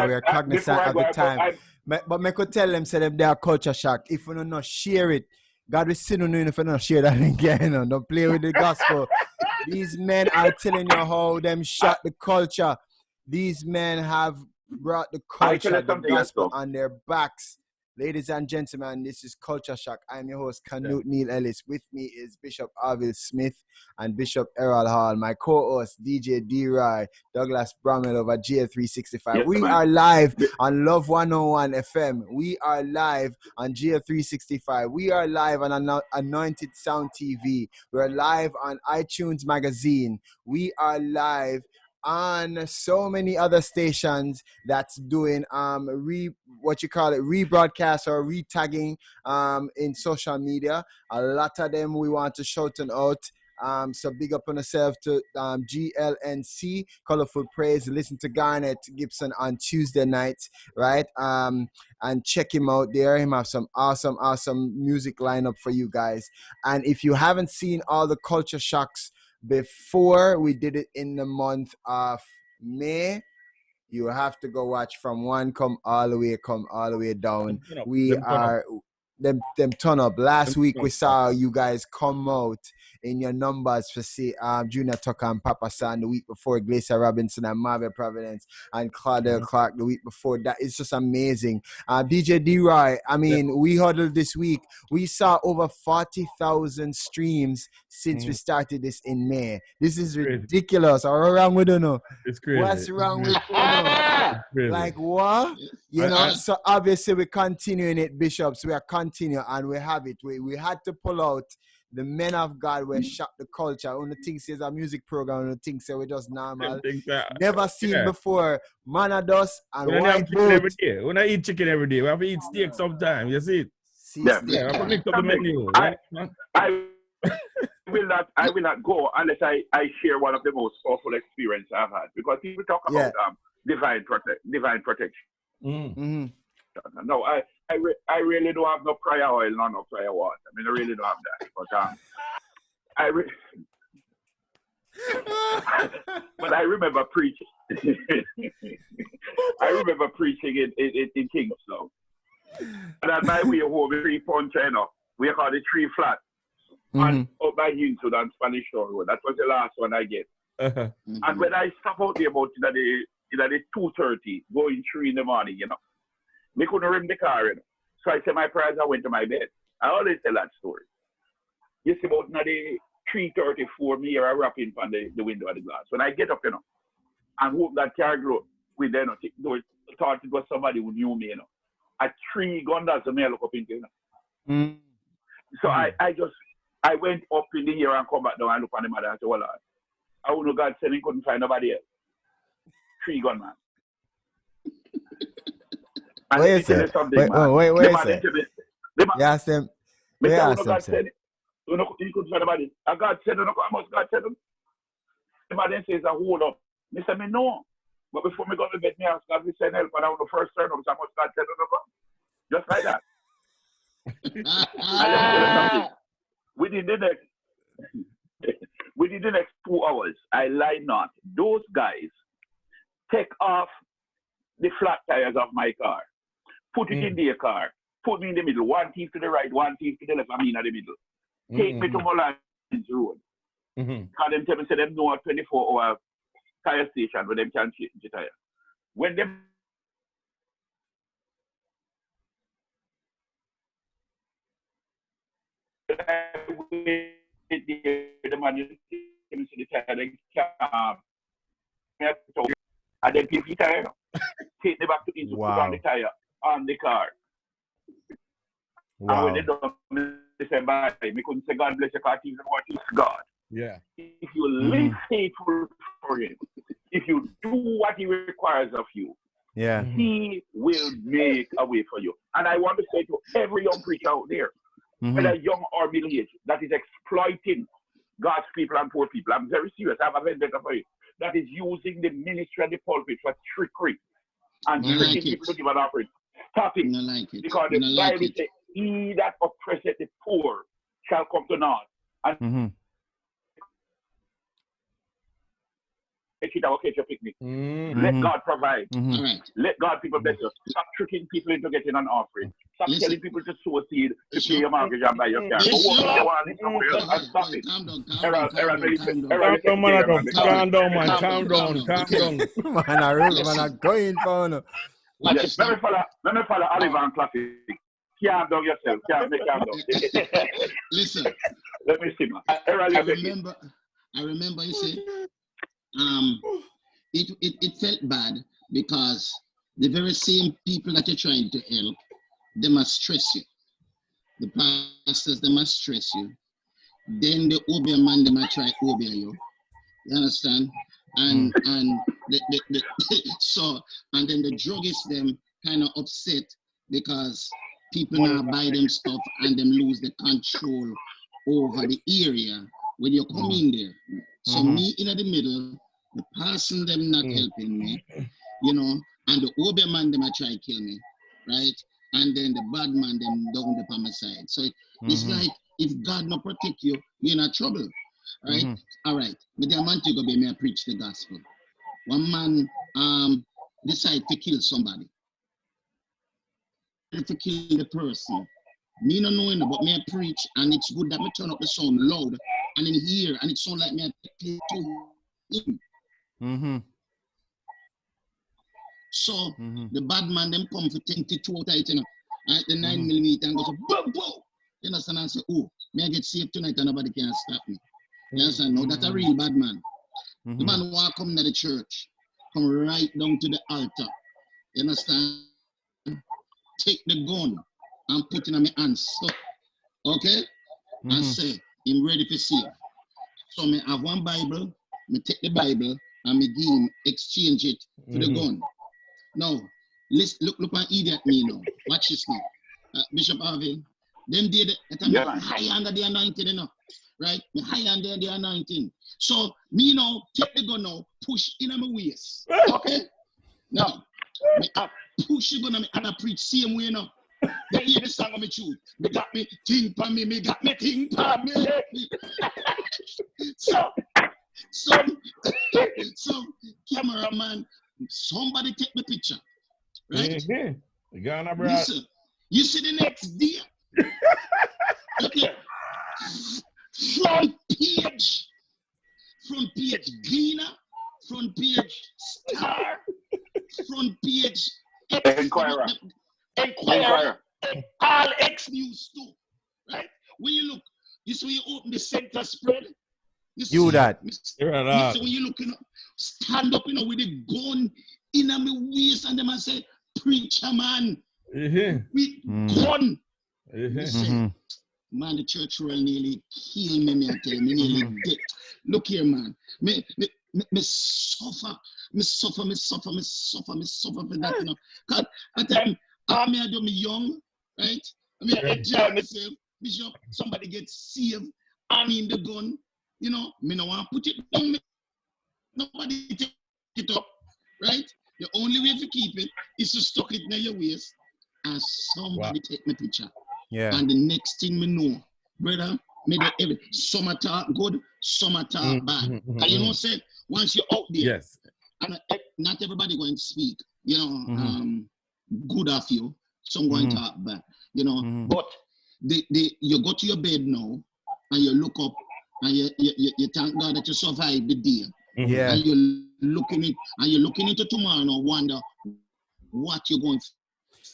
we are cognizant of the time. But I could tell them, say them they are culture shock. If you don't know, share it. God will see you if you don't share that again. Don't play with the gospel. These men are telling you how them shot the culture. These men have brought the culture, the gospel on their backs. Ladies and gentlemen, this is Culture Shock. I'm your host, Canute Neil Ellis. With me is Bishop Orville Smith and Bishop Errol Hall. My co-host, DJ D-Roy, Douglas Bramwell over GL365. Yes, we are live on Love 101 FM. We are live on GL365. We are live on Anointed Sound TV. We're live on iTunes Magazine. We are live on so many other stations that's doing rebroadcast or retagging in social media. A lot of them we want to shout out. So big up on yourself to GLNC, Colorful Praise. Listen to Garnet Gibson on Tuesday nights, right? And check him out there. Him have some awesome music lineup for you guys. And if you haven't seen all the culture shocks before, we did it in the month of May. You have to go watch from one come all the way down. We are them turn up. Last week we saw you guys come out in your numbers for see Junior Tucker and Papa San. The week before, Glacier Robinson and Marvel Providence and Claudel Clark the week before. That is just amazing. DJ D-Roy, I mean, we huddled this week. We saw over 40,000 streams since we started this in May. This is ridiculous. What's wrong with you? It's crazy. What's wrong with you? Like what? You know, so obviously we're continuing it, Bishops. We are continuing and we have it. We had to pull out the men of God were shot the culture. Only thing says a music program, only thing say we just normal. Never seen before. Man of dust and white boat. We don't eat chicken every day. We have to eat steak sometime. You see it? We have to mix up the menu. I will not go unless I share one of the most awful experiences I've had, because people talk about divine protection. Mm-hmm. No, I really don't have no prayer oil, no prayer water. I mean, I really don't have that. But but I remember preaching. I remember preaching in Kingston. And on my way home, 3 Punch, we call it 3 Flat. And up by Hinton on Spanish Shore Road. That was the last one I get. And when I stop out there about the 2:30, going 3 in the morning, me couldn't rim the car, So I said my prayers, I went to my bed. I always tell that story. You see about the 3:34, me here, I wrap in on the window of the glass. When I get up, and hope that car go with them, thought it was somebody who knew me, A 3 gun does me look up into, So I went up in the air and come back down and look on the mother and say, well, I don't know, God said he couldn't find nobody else. 3 gun man. Wait a second. Yes, him. God said, he couldn't find nobody. And God said, how much God said him? The man says, hold up. I said, no. But before me go to bed, me ask God, we send help, and I want the first turn up, how much God said, just like that. Within the next 2 hours, I lie not. Those guys take off the flat tires of my car, put it in their car, put me in the middle, one thief to the right, one thief to the left, I mean at the middle. Take me to Mullins Road. Because them tell me, say them know a 24-hour tire station where them can change the tire. When them the man to the tire, and then give the tire, take them back to Insu, put on the tire on the car. And when they don't say bye, we couldn't say God bless your car, even what is God. Yeah. If you live faithful for him, if you do what he requires of you, he will make a way for you. And I want to say to every young preacher out there, whether young or middle age, that is exploiting God's people and poor people. I'm very serious. I have a vendetta for you. That is using the ministry and the pulpit for trickery and tricking people to give an offering. Stop it. Because the Bible says, he that oppresseth the poor shall come to naught. And take it out, catch your picnic. Let God provide. Let God people bless you. Stop tricking people into getting an offering. Stop telling people to sow a seed to pay your mortgage and buy your car. Go walk if you want it somewhere else and stop it. Calm down. Man, I'm going for Yes, let me follow Oliver and Classic. Calm down yourself. Calm down. Listen. Let me see, man. I remember you say, it felt bad because the very same people that you're trying to help, they must stress you. The pastors, they must stress you. Then the obey man, they might try to obey you. You understand? and so and then the druggists them kind of upset because people now buy them stuff and them lose the control over the area when you come in there. So me in the middle, the person them not helping me, you know, and the Obe man them I try to kill me, right? And then the bad man them down the my side. So it's like if God not protect you, you're in trouble, right? All right, but the man to go be me I preach the gospel. One man decide to kill somebody. To kill the person. Me not knowing but me I preach and it's good that me turn up the sound loud and in here and it sound like me I play to him. So the bad man them come for 22 out you know, at the 9mm and go so boom boom. You understand and say, oh, me I get saved tonight and nobody can stop me. You understand? No, that's a real bad man. The man who come to the church, come right down to the altar. You understand? Take the gun and put it in my hands. So, okay? And say, I'm ready for save. So me have one Bible, me take the Bible and me give him, exchange it for the gun. Now, look an idiot me now. Watch this now. Bishop Orville, them did it high under the anointing, you know. Right? Me high under the anointing. So me now take the gun now, push in my waist. Okay? Now, me push the gun and I preach same way now. They hear the song of me truth. Me got me thing for me, me got me thing for me. so cameraman, somebody take the picture. Right? Listen, you see the next day. Okay. Front page Gleaner, front page Star, front page Enquirer, all X News too, right? When you look, you see when you open the center spread, you see that. So when you look, you know, stand up, you know, with the gun in my waist, and them I say, preacher man, with gun. Say, man, the church will nearly kill me, I tell you, me nearly dead. Look here, man. Me suffer for that, you know. Cause at the time, I do me young, right? I mean, I enjoy myself. Bishop, somebody gets saved, I mean the gun, you know, me no want to put it down, nobody take it up, right? The only way to keep it is to stuck it near your waist and somebody take my picture. Yeah. And the next thing we know, brother, maybe some talk good, some talk bad. And you know, say once you're out there, and not everybody going to speak, you know, good of you, some going to talk bad, you know. But you go to your bed now, and you look up, and you thank God that you survived the day. Yeah. And you're looking into tomorrow and wonder what you're going to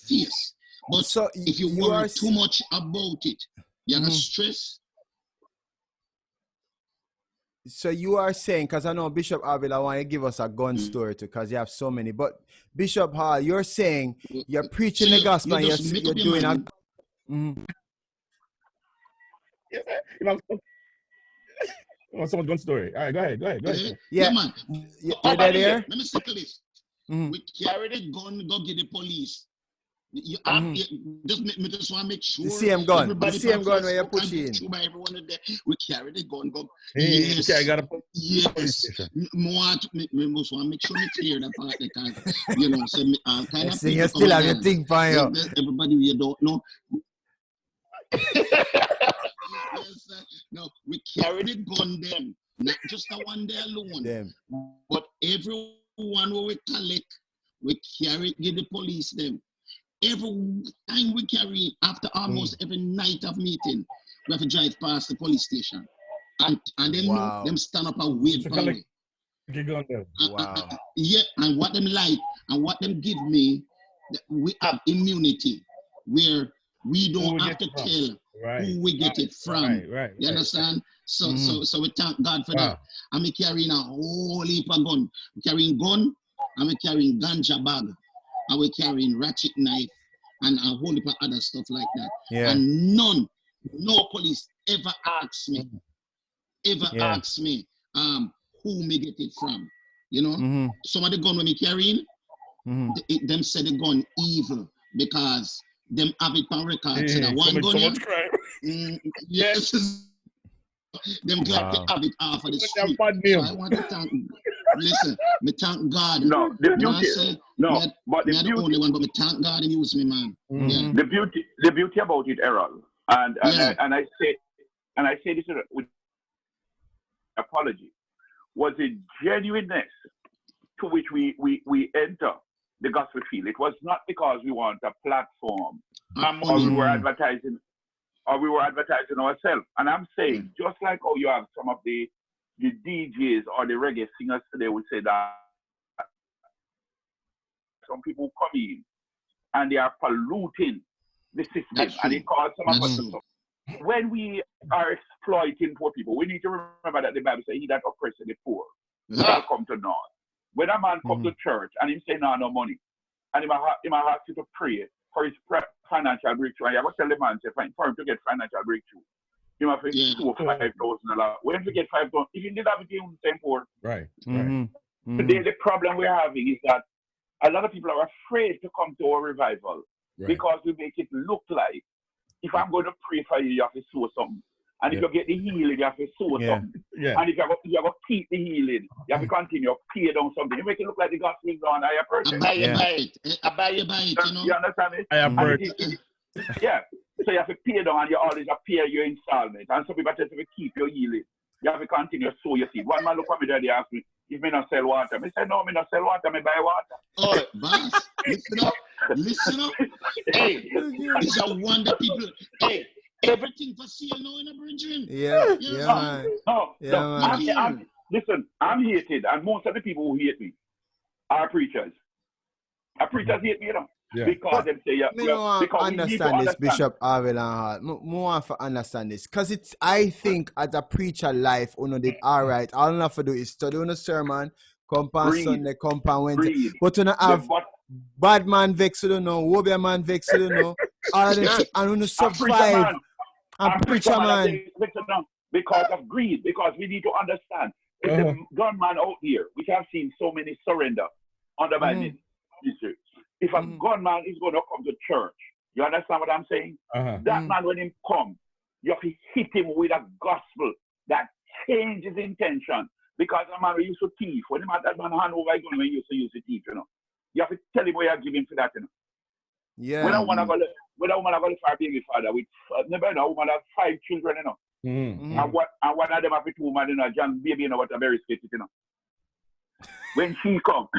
face. But so if you worry too much about it, you're gonna stress. So you are saying, because I know Bishop Orville, I want you to give us a gun story too, because you have so many. But Bishop Hall, you're saying you're preaching the gospel and you're doing a. You want someone's gun story? All right, go ahead. Yeah, man. You're there? Let me settle this. We carry the gun, go get the police. You just want to make sure the same gun where you push in. We carry the gun, go. Yes. Okay, I got a yes. Want to make sure we clear that part because you know, so kind of you still have your thing for you. Everybody you don't know. Yes, no, we carry the gun them, not just the one there alone, but everyone who we collect, we carry, give the police them. Every time we carry, after almost every night of meeting, we have to drive past the police station. And then them stand up and wait for me. Yeah, and what them like, and what them give me, we have immunity, where we don't have to tell who we get it from. You understand? So we thank God for that. And we carrying a whole heap of gun. We carrying gun, and we carrying ganja bag. And we're carrying ratchet knife and a whole heap of other stuff like that. Yeah. And no police ever asks me, who me get it from. You know, some of the gun when me carrying, them say the gun evil because them have it on record. So that one gun so much crime. yes, them glad to have it off of the street. So I want to thank. Listen, me thank God. No, the beauty. But the only one, but me thank God and use me, man. Yeah. The beauty about it, Errol, and I say this with apology, was a genuineness to which we enter the gospel field. It was not because we want a platform or we were advertising ourselves. And I'm saying, just like how you have some of the DJs or the reggae singers today would say that some people come in and they are polluting the system and it causes some of us to suffer. When we are exploiting poor people, we need to remember that the Bible says, he that oppresses the poor shall come to naught. When a man comes to church and he say no money, and he might ask you to pray for his financial breakthrough, and you have to tell the man, say, for him to get financial breakthrough, you must have $5,000. When you get 5,000, if you did have it in the same poor. Right. Today, the problem we're having is that a lot of people are afraid to come to our revival because we make it look like if I'm going to pray for you, you have to sow something. And if you get the healing, you have to sow something. And if you have to keep the healing, you have to continue to pay down something. You make it look like the gospel is on higher person. I buy it, you know. You understand it? I have heard. Yeah. So you have to pay down and you always have to pay your installment. And some people tell you to keep your healing. You have to continue to sow your seed. One man look at me there, they ask me, if me not sell water. I said, no, me not sell water, me buy water. Oh, boss, listen up. Hey, it's a wonder people. Hey, everything for sale now in a brethren. Man. Listen, I'm hated, and most of the people who hate me are preachers. Preachers hate me, you know. Because they say, understand this, Bishop Orville and Hall. More for understand this. Because it's, I think, as a preacher life, did all right. All you have to do is study on a sermon, come on Sunday, come on Wednesday. But you don't have bad man vex, you don't know, wobia man vex, you don't know. All of them, and you survive. And preacher man. Because of greed, because we need to understand. If the gunman out here, which have seen so many surrender under my ministry. If a gunman is going to come to church, you understand what I'm saying? That man, when he comes, you have to hit him with a gospel that changes intention. Because a man used to thief. When that man hand over a gun, when he used to use the thief, you know. You have to tell him what you're giving for that, you know. Yeah. When a woman got a fire baby father with never know, a woman has 5 children, you know. And one of them have 2 women, you know, John baby, you know, what a very sweet, you know. When she comes,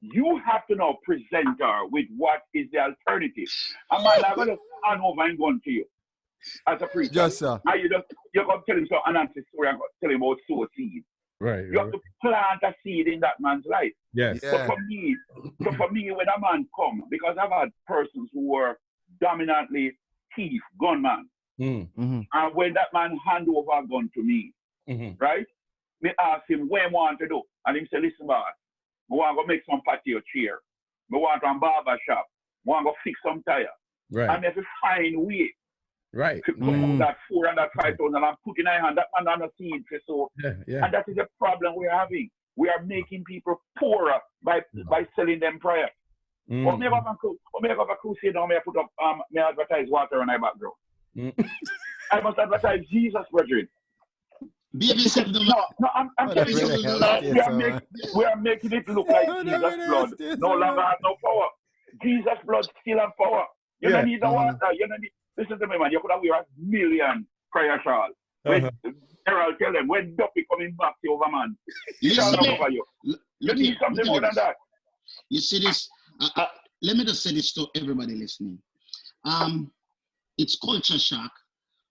you have to now present her with what is the alternative. A man not going to hand over and gun to you as a preacher. Yes, sir. And you're going to tell him an answer story and tell him about sow seed. Right. You have to plant a seed in that man's life. Yes. So for me, when a man come, because I've had persons who were dominantly thief, gunman, and when that man hand over a gun to me, right? Me ask him what he want to do, and he say, "Listen, boss, I want to make some patio chair. I want to barber shop. I want to fix some tire. Right. And if you find way, right, to put that 4 and that 5,000, and I'm putting in hand that man on a seed for so. And that is the problem we're having. We are making people poorer by selling them prayer. Or may have a crusade now, may I put up, may I advertise water on my background. I must advertise Jesus, brethren. I'm telling you, we are making it look like Jesus' blood no longer has no power. Jesus' blood still has power. You don't need the water. You don't need. Listen to me, man. You could have wear a million prayer shawls. When Errol tell them when Duffy coming back to over man, he shall not over you. You need something more than that. You see this? Let me just say this to everybody listening. It's culture shock,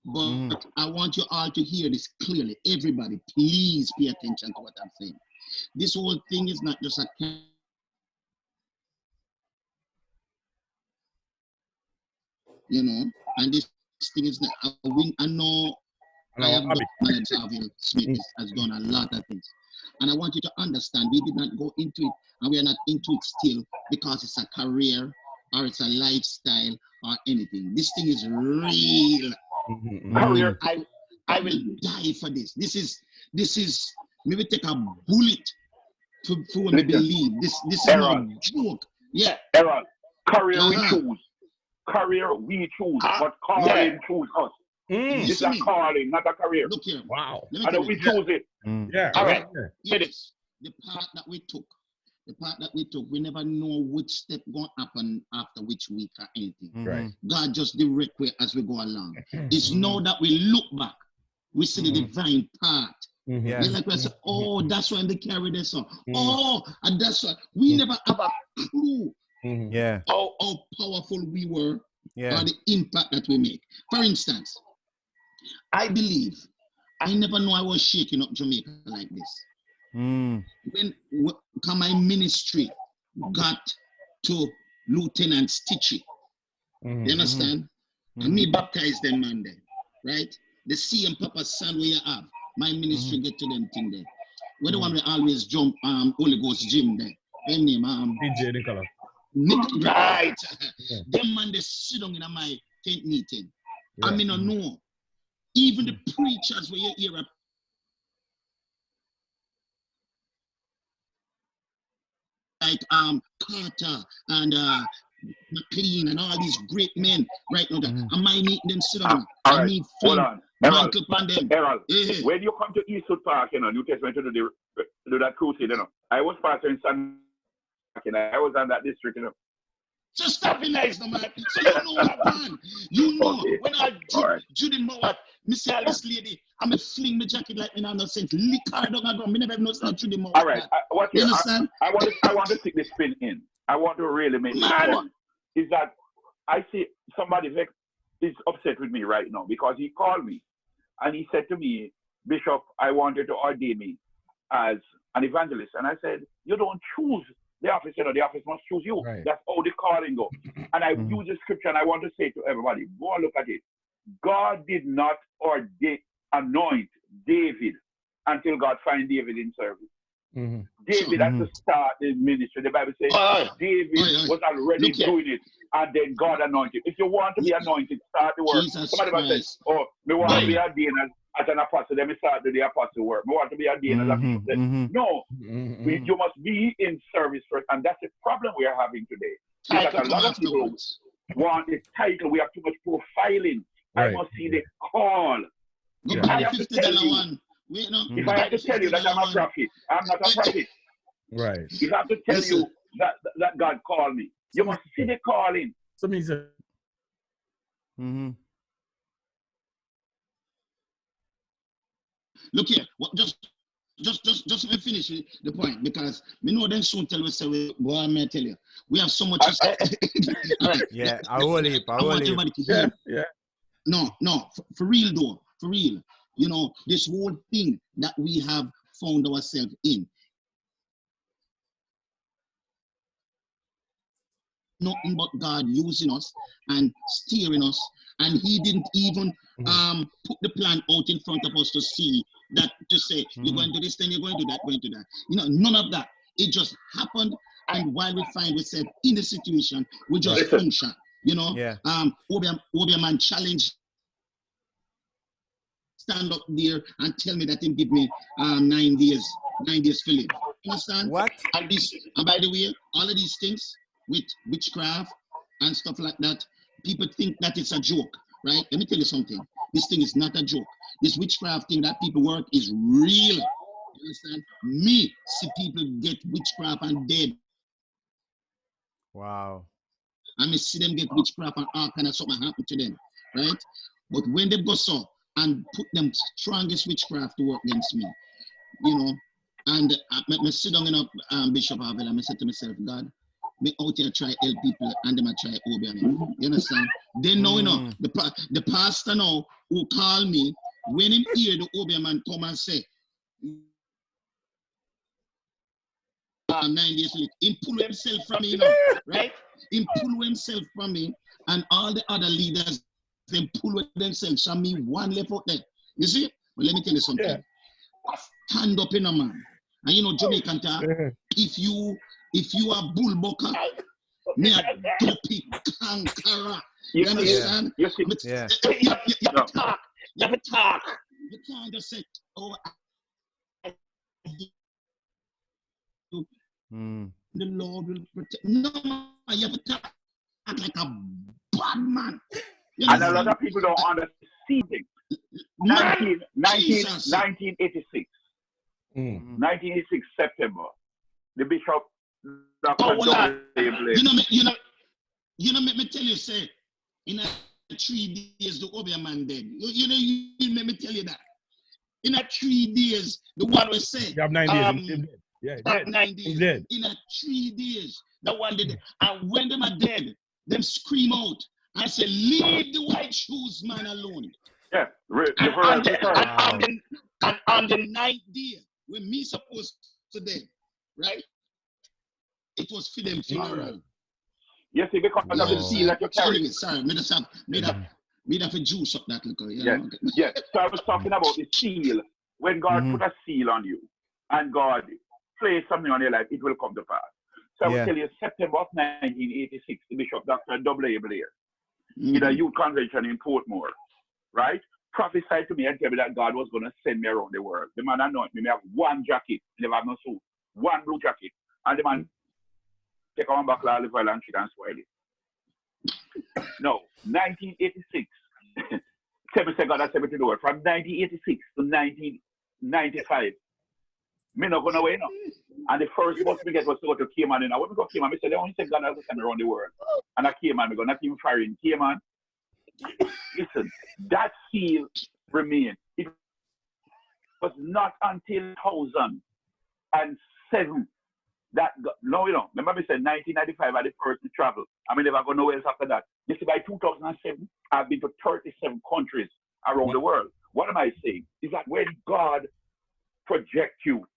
but I want you all to hear this clearly. Everybody, please pay attention to what I'm saying. This whole thing is not just a and this thing is not a win. I know I have managed Orville Smith has done a lot of things. And I want you to understand, we did not go into it, and we are not into it still because it's a career or it's a lifestyle or anything. This thing is real. Career. I will die for this. This is Me will take a bullet for when we believe. This is Errol. no joke. Yeah. Errol, career we choose. Career we choose, but calling choose us. This is a calling, not a career. Look here. Wow. And we choose it. Yeah. All right. Yes. The part that we took, we never know which step going to happen after which week or anything. Right. God just direct way as we go along. It's now that we look back, we see the divine part. Yeah. Like we say, oh, that's why they carry this on. Oh, and that's why we never have a clue Yeah. how powerful we were Yeah. or the impact that we make. For instance, I believe I never know I was shaking up Jamaica like this. When my ministry got to Lieutenant Stitchy, you understand? And me baptized them man there, right? The CM Papa son where you have, my ministry get to them thing there. We're the one we always jump Holy Ghost Gym there. Them name DJ Nicola. Right. Them man they sit down in my tent meeting. I mean, I know. Even the preachers where you hear like Carter and McLean and all these great men right now. I might meet them sit down. I need hold on. Errol, Errol, when you come to Eastwood Park, New Testament to do that crusade, I was pastor in San I was on that district, So stop it nice, man. So you know what, man. You know, when I Judy Mowat, me say this lady, I'm a fling the jacket like me, no sense. Lick her down and go. Me never know it's not Judy Mowat. All right. You understand? I want to stick this spin in. I want to really make it fun. Is that I see somebody is upset with me right now because he called me and he said to me, Bishop, I wanted to ordain me as an evangelist. And I said, you don't choose the office, the office must choose you. Right. That's how the calling goes. And I use the scripture and I want to say to everybody, go and look at it. God did not anoint David until God find David in service. David had to start the ministry. The Bible says David was already doing it, and then God anointed. If you want to be anointed, start the work. Somebody might say, "Oh, we want to be ordained as an apostle. Let me start to the apostle work. We want to be ordained as a bishop." No, you must be in service first, and that's the problem we are having today. Because a lot of people want the title. We have too much profiling. I must see the call. I have to tell you. If I have to tell you that I'm a prophet, I'm not a prophet. Right. If I have to tell you that God called me, you must see the calling. So means Look here, just let me finish the point because we know then soon tell us boy, I may tell you, we have so much. Yeah, I will leave. Yeah. No, for real though, for real. You know, this whole thing that we have found ourselves in. Nothing but God using us and steering us, and He didn't even put the plan out in front of us to see that, to say you're going to this, then you're going to that, going to that. You know, none of that. It just happened, and while we find ourselves in the situation, we just function. You know, Obiaman challenged. Stand up there and tell me that he give me 9 days to live. Understand? What? And by the way, all of these things with witchcraft and stuff like that, people think that it's a joke, right? Let me tell you something. This thing is not a joke. This witchcraft thing that people work is real. You understand? Me see people get witchcraft and dead. Wow. I see them get witchcraft and all kind of something happen to them, right? But when they go so and put them strongest witchcraft to work against me, you know, and I sit down in a Bishop Orville and I said to myself, God, me out here try help people and them I try obey me. You understand? Then now, you know, the pastor now who call me, when him hear the obey man come and say, 9 days later, him pull himself from me, you know, right? Him pull himself from me, and all the other leaders, they pull themselves from me, one left out there. You see? But let me tell you something. Yeah. Stand up in a man. And you know, Jamaican talk, if you are bull bucker, me a dopey conqueror. You understand? Yeah. You have to talk. You have to talk. You can't just say, oh, do, Mm. the Lord will protect. No, you have to talk like a bad man. You And a understand? lot of people don't understand it. Man, 1986. Mm. 1986 September. The bishop, Dr. Oh, well, W. Let me tell you, say, in a 3 days, the Obia man dead. You let me tell you that. In a 3 days, the one will say, You have 9 days. Him dead. Yeah, dead. 9 days. Him dead. In a 3 days, the one did. And when them are dead, them scream out and say, leave the white shoes man alone. Yeah, And on the 9th day, when me supposed to dead, right? It was for them funeral. Yes, because of the seal that you carry. Sorry, made up a juice up that little. Yes, yes. So I was talking about the seal. When God put a seal on you and God place something on your life, it will come to pass. So I will tell you, September of 1986, the Bishop Dr. W. Blair, in a youth convention in Portmore, right, prophesied to me and told me that God was going to send me around the world. The man anointed me. I have one jacket, never have no suit, one blue jacket. And the man take on back olive oil and shit and spoil it. No, 1986. Tell me, say God has sent me to the world. From 1986 to 1995. Me not going away, no. And the first bus we get was to go to Cayman. And when we go to Cayman, I said, they only said God has sent me around the world. And I Cayman, we go, not even firing Cayman. Listen, that seal remained. It was not until 2007 that, remember we said 1995 I the first to travel. I mean, never go nowhere else after that. You see, by 2007, I've been to 37 countries around the world. What am I saying? Is that when God projects you,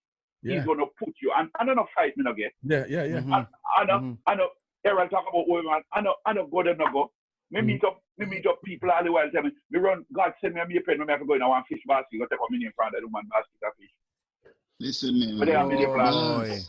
He's going to put you. And I don't know, fight me again. Yeah. I know, Errol talk about women. I know, go there, no go. Me meet up people all the while. Tell me, God send me a pen. Me have to go in a one fish basket. Go take a minute in front of the woman basket of fish. Listen, man. But they have me plan.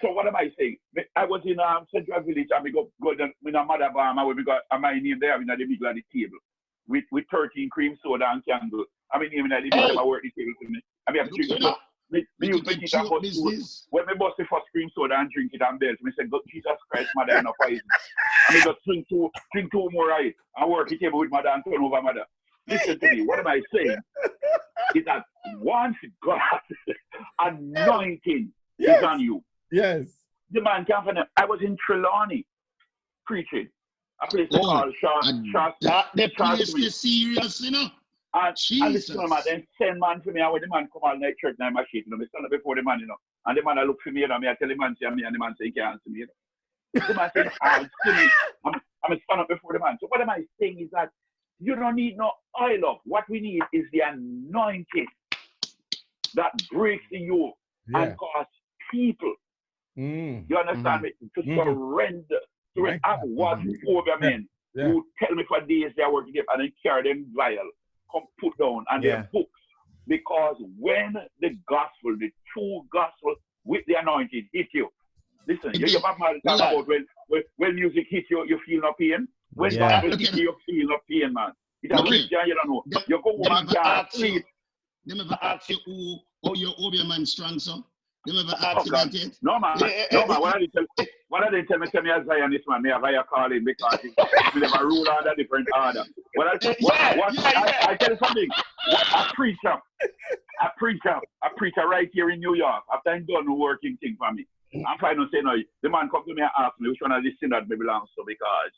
So what am I saying? I was in Central Village and we go down with a mother bar where we got my name there in the middle of the table with 13 cream soda and candle. I mean, even at the middle of my work the table to me. I mean, I drink it. Me use it at first food. When me bust the first cream soda and drink it and bells, me say, God, Jesus Christ, mother, enough poison. I mean, just drink two more right and work the table with mother and turn over mother. Listen to me. What am I saying? Is that once God anointing is on you. Yes. The man can't find it. I was in Trelawney preaching. A place called That place is serious, you know. And listen, man, then send man for me, and when the man come out in the church, and I'm shit, you know, I stand up before the man, you know, and the man I look for me, and I tell the man, see me, and the man say, he can't answer me, you know. The man says, I'm stand up before the man. So what am I saying is that you don't need no oil up. What we need is the anointing that breaks the yoke and cause people, you understand me, to surrender to it. I've watched over men who tell me for days they're working together and then carry them vial, come put down and their books. Because when the gospel, the true gospel with the anointing hit you, listen, you have to talk about when music hit you, you feel no pain. When gospel hit you, you feel no pain, man. It's a Christian, you don't know. You go home and can't sleep. They never ask you who your Obia man strong, so? They never ask you that yet? No, man. What are they tell me as Zionist, man? Me have I call him because we never rule under different order. I tell you something. A preacher right here in New York, after I'm done working thing for me. I'm trying to say, no, the man come to me and ask me which one of the synod me belongs to because.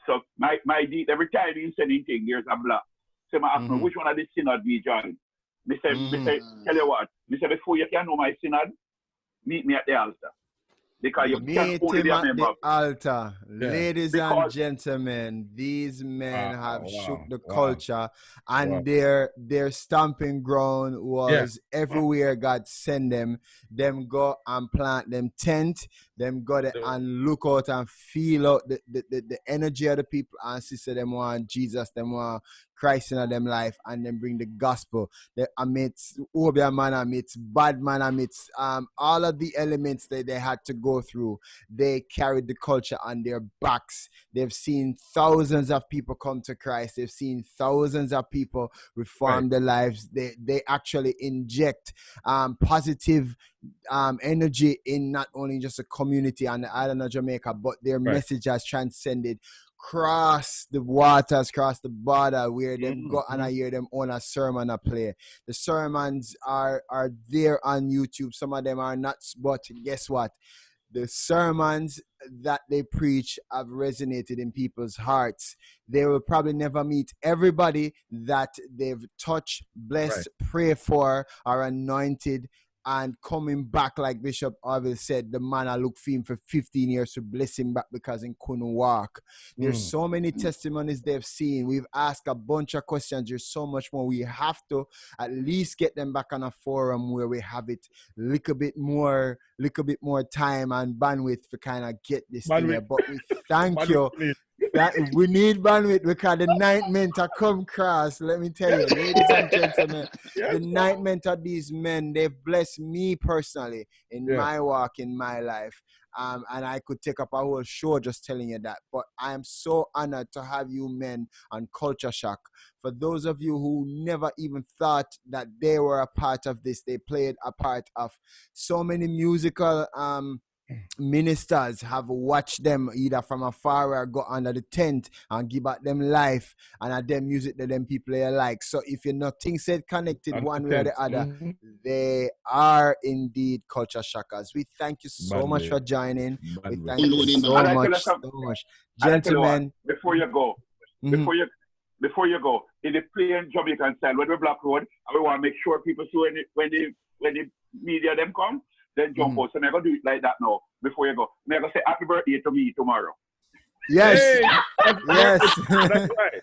So my deed, every time he send anything, there's a block. So I ask me which one of the synod we join. Me say, tell you what, me say before you can know my synod, meet me at the altar. Because you can't only be a member. At the altar. Yeah. Ladies and gentlemen, these men have shook the culture and their stomping ground was everywhere God send them. Them go and plant them tent. them go there and look out and feel out the energy of the people and sister them want Jesus, them want Christ in them life, and then bring the gospel. The amidst Obia man, amidst bad man, amidst all of the elements that they had to go through, they carried the culture on their backs. They've seen thousands of people come to Christ. They've seen thousands of people reform their lives. They actually inject positive energy in not only just a community on the island of Jamaica, but their message has transcended cross the waters, cross the border, where them go and I hear them on a sermon a play. The sermons are there on YouTube. Some of them are not, but guess what? The sermons that they preach have resonated in people's hearts. They will probably never meet everybody that they've touched, blessed, prayed for, or anointed. And coming back, like Bishop Orville said, the man I looked for him for 15 years to bless him back because he couldn't walk. There's so many testimonies they've seen. We've asked a bunch of questions. There's so much more. We have to at least get them back on a forum where we have it little bit more time and bandwidth to kind of get this thing here. But we thank you. That we need bandwidth because the night men to come cross. Let me tell you, ladies and gentlemen, the night men of these men, they've blessed me personally in my walk, in my life. And I could take up a whole show just telling you that. But I am so honored to have you men on Culture Shock. For those of you who never even thought that they were a part of this, they played a part of so many musical ministers have watched them either from afar or go under the tent and give out them life and at them music that them people they like. So if you're not things said connected one way or the other, they are indeed culture shockers. We thank you so much for joining. We thank you so much. Gentlemen, before you go, in the plain Jamaican style, when we block road, and we want to make sure people see when the media them come, then jump out. So I'm going to do it like that now before you go. I'm going to say happy birthday to me tomorrow. Yes. Hey, yes. That's right.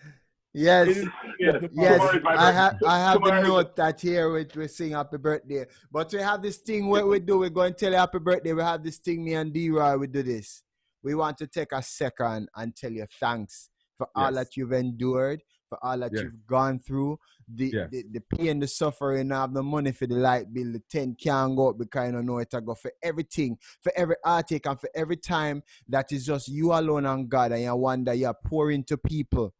Yes. Yes. I have the Tomorrow. note that here we sing happy birthday. But we have this thing what we do. We're going to tell you happy birthday. We have this thing, me and D-Roy, we do this. We want to take a second and tell you thanks for all that you've endured, for all that you've gone through, the pain, the suffering, have the money for the light bill, the tent can't go up because you don't know it to go, for everything, for every heartache and for every time that is just you alone and God, and you wonder you're pouring to people.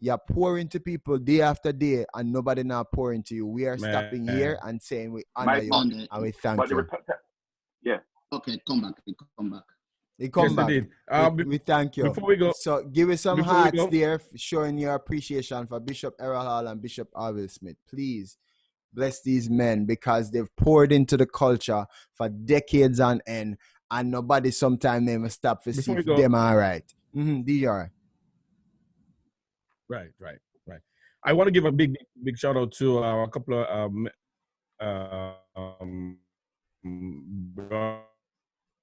You're pouring to people day after day and nobody now pouring to you. We are stopping here and saying we honor you and we thank you. Okay, come back. They come back. We thank you. Before we go, so give us some hearts there, showing your appreciation for Bishop Errol Hall and Bishop Orville Smith. Please bless these men because they've poured into the culture for decades on end, and nobody sometime never stop to see if them all right. DJ. Right. I want to give a big shout out to a couple of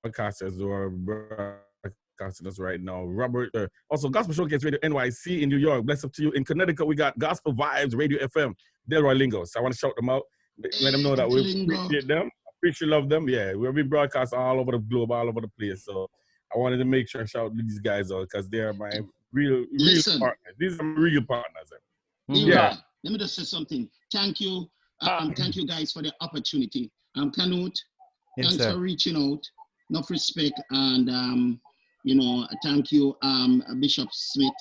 broadcasters who are broadcasting us right now. Robert, also Gospel Showcase Radio NYC in New York. Bless up to you. In Connecticut, we got Gospel Vibes Radio FM, Delroy Lingos. I want to shout them out, let them know that we appreciate them, appreciate love them. Yeah, we'll be broadcasting all over the globe, all over the place. So I wanted to make sure I shout these guys out because they're my real partners. These are my real partners. Let me just say something. Thank you. Thank you guys for the opportunity. Canute, thanks for reaching out. Enough respect, and thank you, Bishop Smith.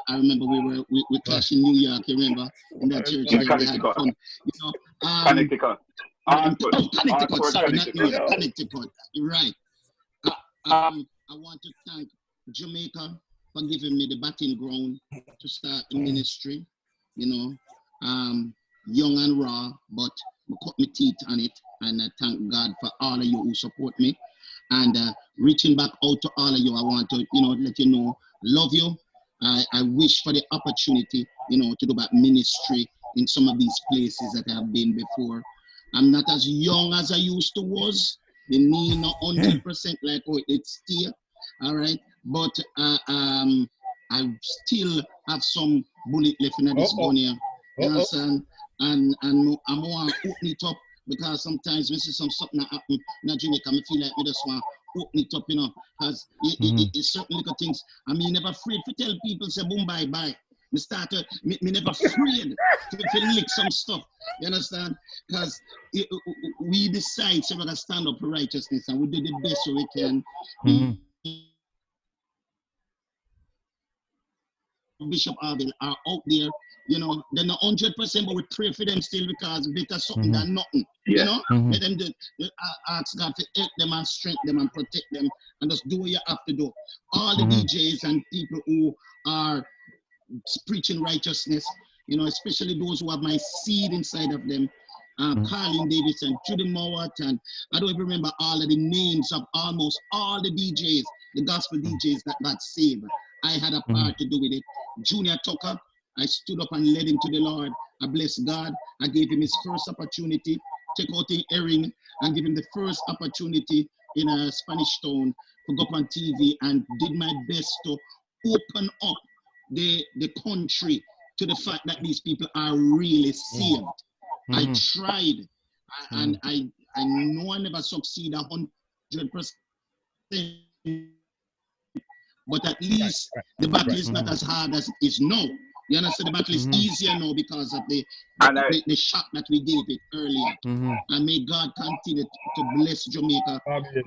I remember we clashed in New York. You remember in that church? Connecticut. Connecticut. Connecticut. Sorry, not New York. Connecticut. You're right. I want to thank Jamaica for giving me the batting ground to start the ministry. Young and raw, but I cut my teeth on it, and I thank God for all of you who support me. And reaching back out to all of you, I want to, let you know, love you. I wish for the opportunity, to do that ministry in some of these places that I have been before. I'm not as young as I used to was. The knee not 100% like how it's still, all right? But I still have some bullet left in this gun here. You understand? And I want to open it up because sometimes we see something that happen in Jamaica. I feel like we just want open it up, because it's certain little things. I mean, never afraid to tell people, say, boom, bye, bye. Me never afraid to lick some stuff. You understand? Because we decide, so we're going to stand up for righteousness, and we do the best so we can. Bishop Orville are out there, they're not 100%, but we pray for them still because better something than nothing, Let them ask God to help them and strengthen them and protect them and just do what you have to do. All the DJs and people who are preaching righteousness, especially those who have my seed inside of them, Carlin Davidson, Judy Mowat, and I don't even remember all of the names of almost all the DJs, the gospel DJs that got saved. I had a part to do with it. Junior Tucker, I stood up and led him to the Lord. I blessed God. I gave him his first opportunity. Check out the Errol and give him the first opportunity in a Spanish town to go up on TV, and did my best to open up the country to the fact that these people are really saved. I tried, and I know I never succeed 100%. But at least the battle is not as hard as it is now. You understand? The battle is easier now because of the shot that we gave it earlier. And may God continue to bless Jamaica,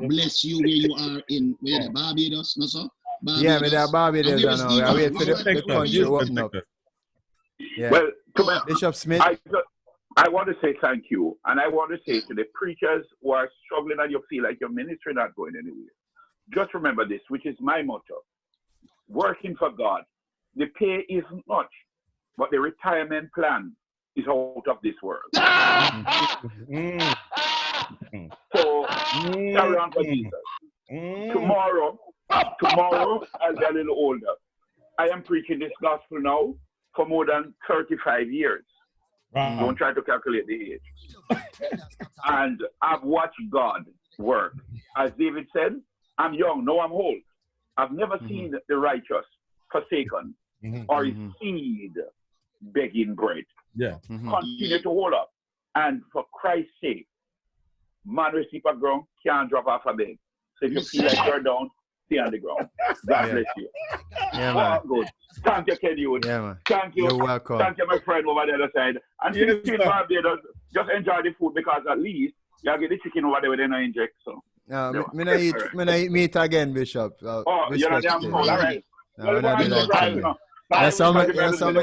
bless you where you are in Barbados, no sir? Barbados. Yeah, with that Barbados, I know. I wait for the country open up. Yeah. Well, Bishop Smith. I want to say thank you, and I want to say to the preachers who are struggling and you feel like your ministry not going anywhere. Just remember this, which is my motto. Working for God. The pay isn't much, but the retirement plan is out of this world. So, carry on for Jesus. Tomorrow, I'll be a little older. I am preaching this gospel now for more than 35 years. Don't try to calculate the age. And I've watched God work. As David said, I'm young, no, I'm old. I've never seen the righteous forsaken or his seed begging bread. Continue to hold up. And for Christ's sake, man will sleep at ground, can't drop off a bed. So if you feel like you're down, stay on the ground. God bless you. Yeah, man. Good. Thank you, Canute. Yeah, man. Thank you. You're welcome. Thank you, my friend over the other side. And Barbados, just enjoy the food because at least you get the chicken over there with no inject. So. No, me not eat meat again, Bishop. You're not damn cool, all right. No, we're not doing that. That's some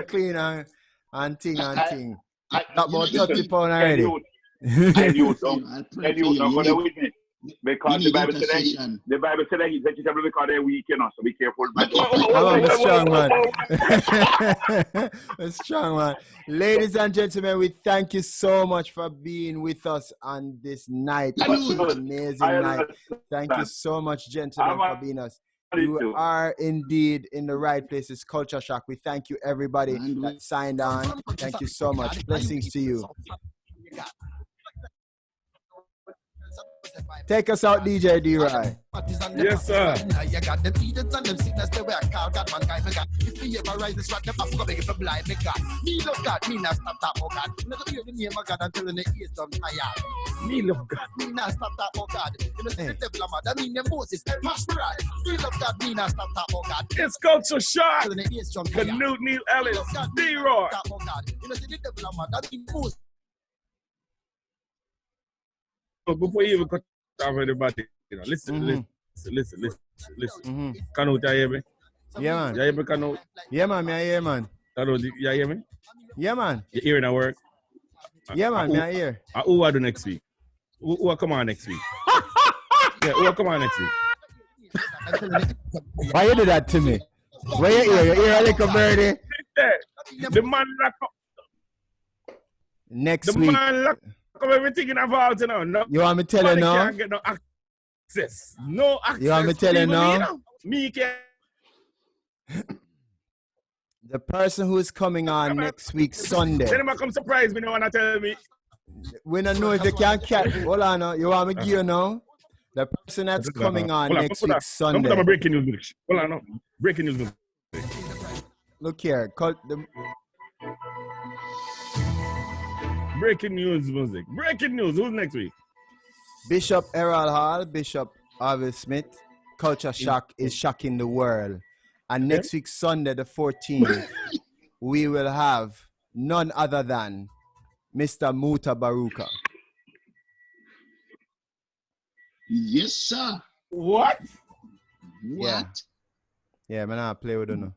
clean and thing. That about 30 pounds already. And you not gonna with me. Because the Bible said that he's vegetable because they're weak, so be careful. I'm strong, man. I'm strong, man. Ladies and gentlemen, we thank you so much for being with us on this night. It's an amazing night. Thank you so much, gentlemen, for being us. You are indeed in the right place. It's Culture Shock. We thank you, everybody that signed on. Thank you so much. Blessings to you. Take us out, DJ D-Rai. Yes, sir. You got them Edens and them sickness the way I call God, man, guy, God. If me ever rise this rock, them have to make it blind, me God. Me love God, me not stop that, oh God. You know, hear the name of God until the ears don't tired. Me love God, me not stop that, oh God. You know, see the devil, man, that mean them Moses, Ep6. Me love God, me not stop that, oh God. It's Culture Shock. Canute Ellis, D-Roy. Oh God. You know, see the devil, man, that mean Moses. Before you even cut off everybody, listen. Canute, you hear me? Yeah, man. You hear me, Canute? Yeah, man, I hear, man. Canute, you hear me? Yeah, man. You hearing at work? Yeah, man, I hear. Who are do next week? Who will come on next week? Yeah, who will come on next week? Why you do that to me? Where you hear? You hear a little birdie? The man lock up. Next week. The man lock up everything in a vault, you know. No, you want me to tell you now? Can't get no access. No access. You want me to tell you now? Me can't. The person who is coming on next week, Sunday. Then him come surprise me, no one tell me. We don't know if you can catch. Hold on now. You want me to give you now? The person that's coming on next week, Sunday. Come breaking news. Hold on now. Breaking news. Look here. Breaking news music. Breaking news. Who's next week? Bishop Errol Hall, Bishop Orville Smith. Culture shock is shocking the world. And next week, Sunday, the 14th, we will have none other than Mr. Muta Baruka. Yes, sir. What? What? Yeah, man, I play with you.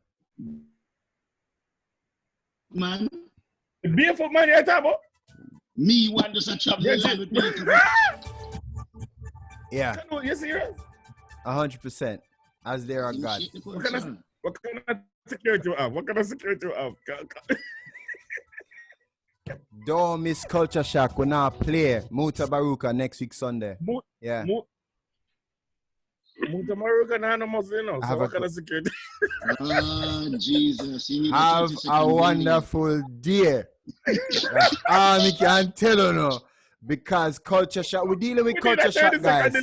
Man, Barefoot man, you're talking about? me want to travel Yes, along with me. Yeah, Canute, you serious? 100%. As there are God. What kind of security you have? What kind of security you have? Don't miss Culture Shock. We're now play Muta Baruka next week, Sunday. Yeah. Muta Baruka, no must, you know. So Have what a kind of security? Oh, Jesus. You need Have to a wonderful day. That's all I can tell you now. Because Culture Shock, we're dealing with Culture Shock, guys.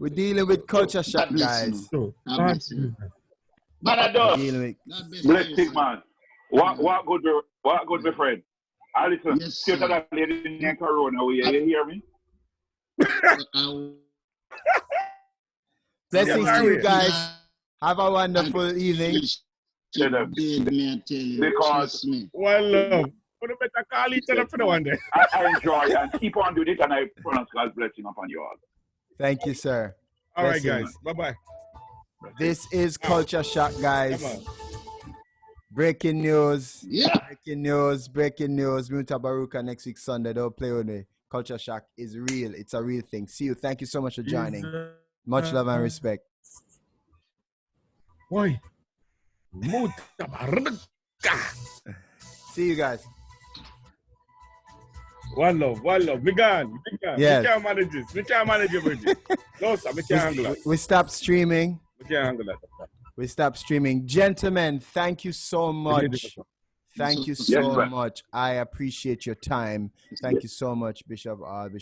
We're dealing with Culture Shock, guys. God bless you. Man, I do. Dealing with God bless Blessing, you. man. What good, my friend? I listen. Yes, Still sir. that lady named Corona. You hear me? blessings to you guys. Have a wonderful evening. Because Well, love. We better call each other for the one day. I enjoy and keep on doing it, and I pronounce God's blessing upon you all. Thank you, sir. All right, Blessings. guys. Bye-bye. This is Culture Shock, guys. Come on. Breaking news. Yeah. Breaking news. Muta Baruka next week, Sunday. Don't play with me. Culture Shock is real. It's a real thing. See you. Thank you so much for joining. Much love and respect. Why? Muta Baruka. See you guys. One love. We gone. Yes. We can't manage this. We can't manage it, Bridget. No, sir. We can't handle that. We stopped streaming. We can't handle that. We stopped streaming. Gentlemen, thank you so much. Thank you so much. I appreciate your time. Thank you so much, Bishop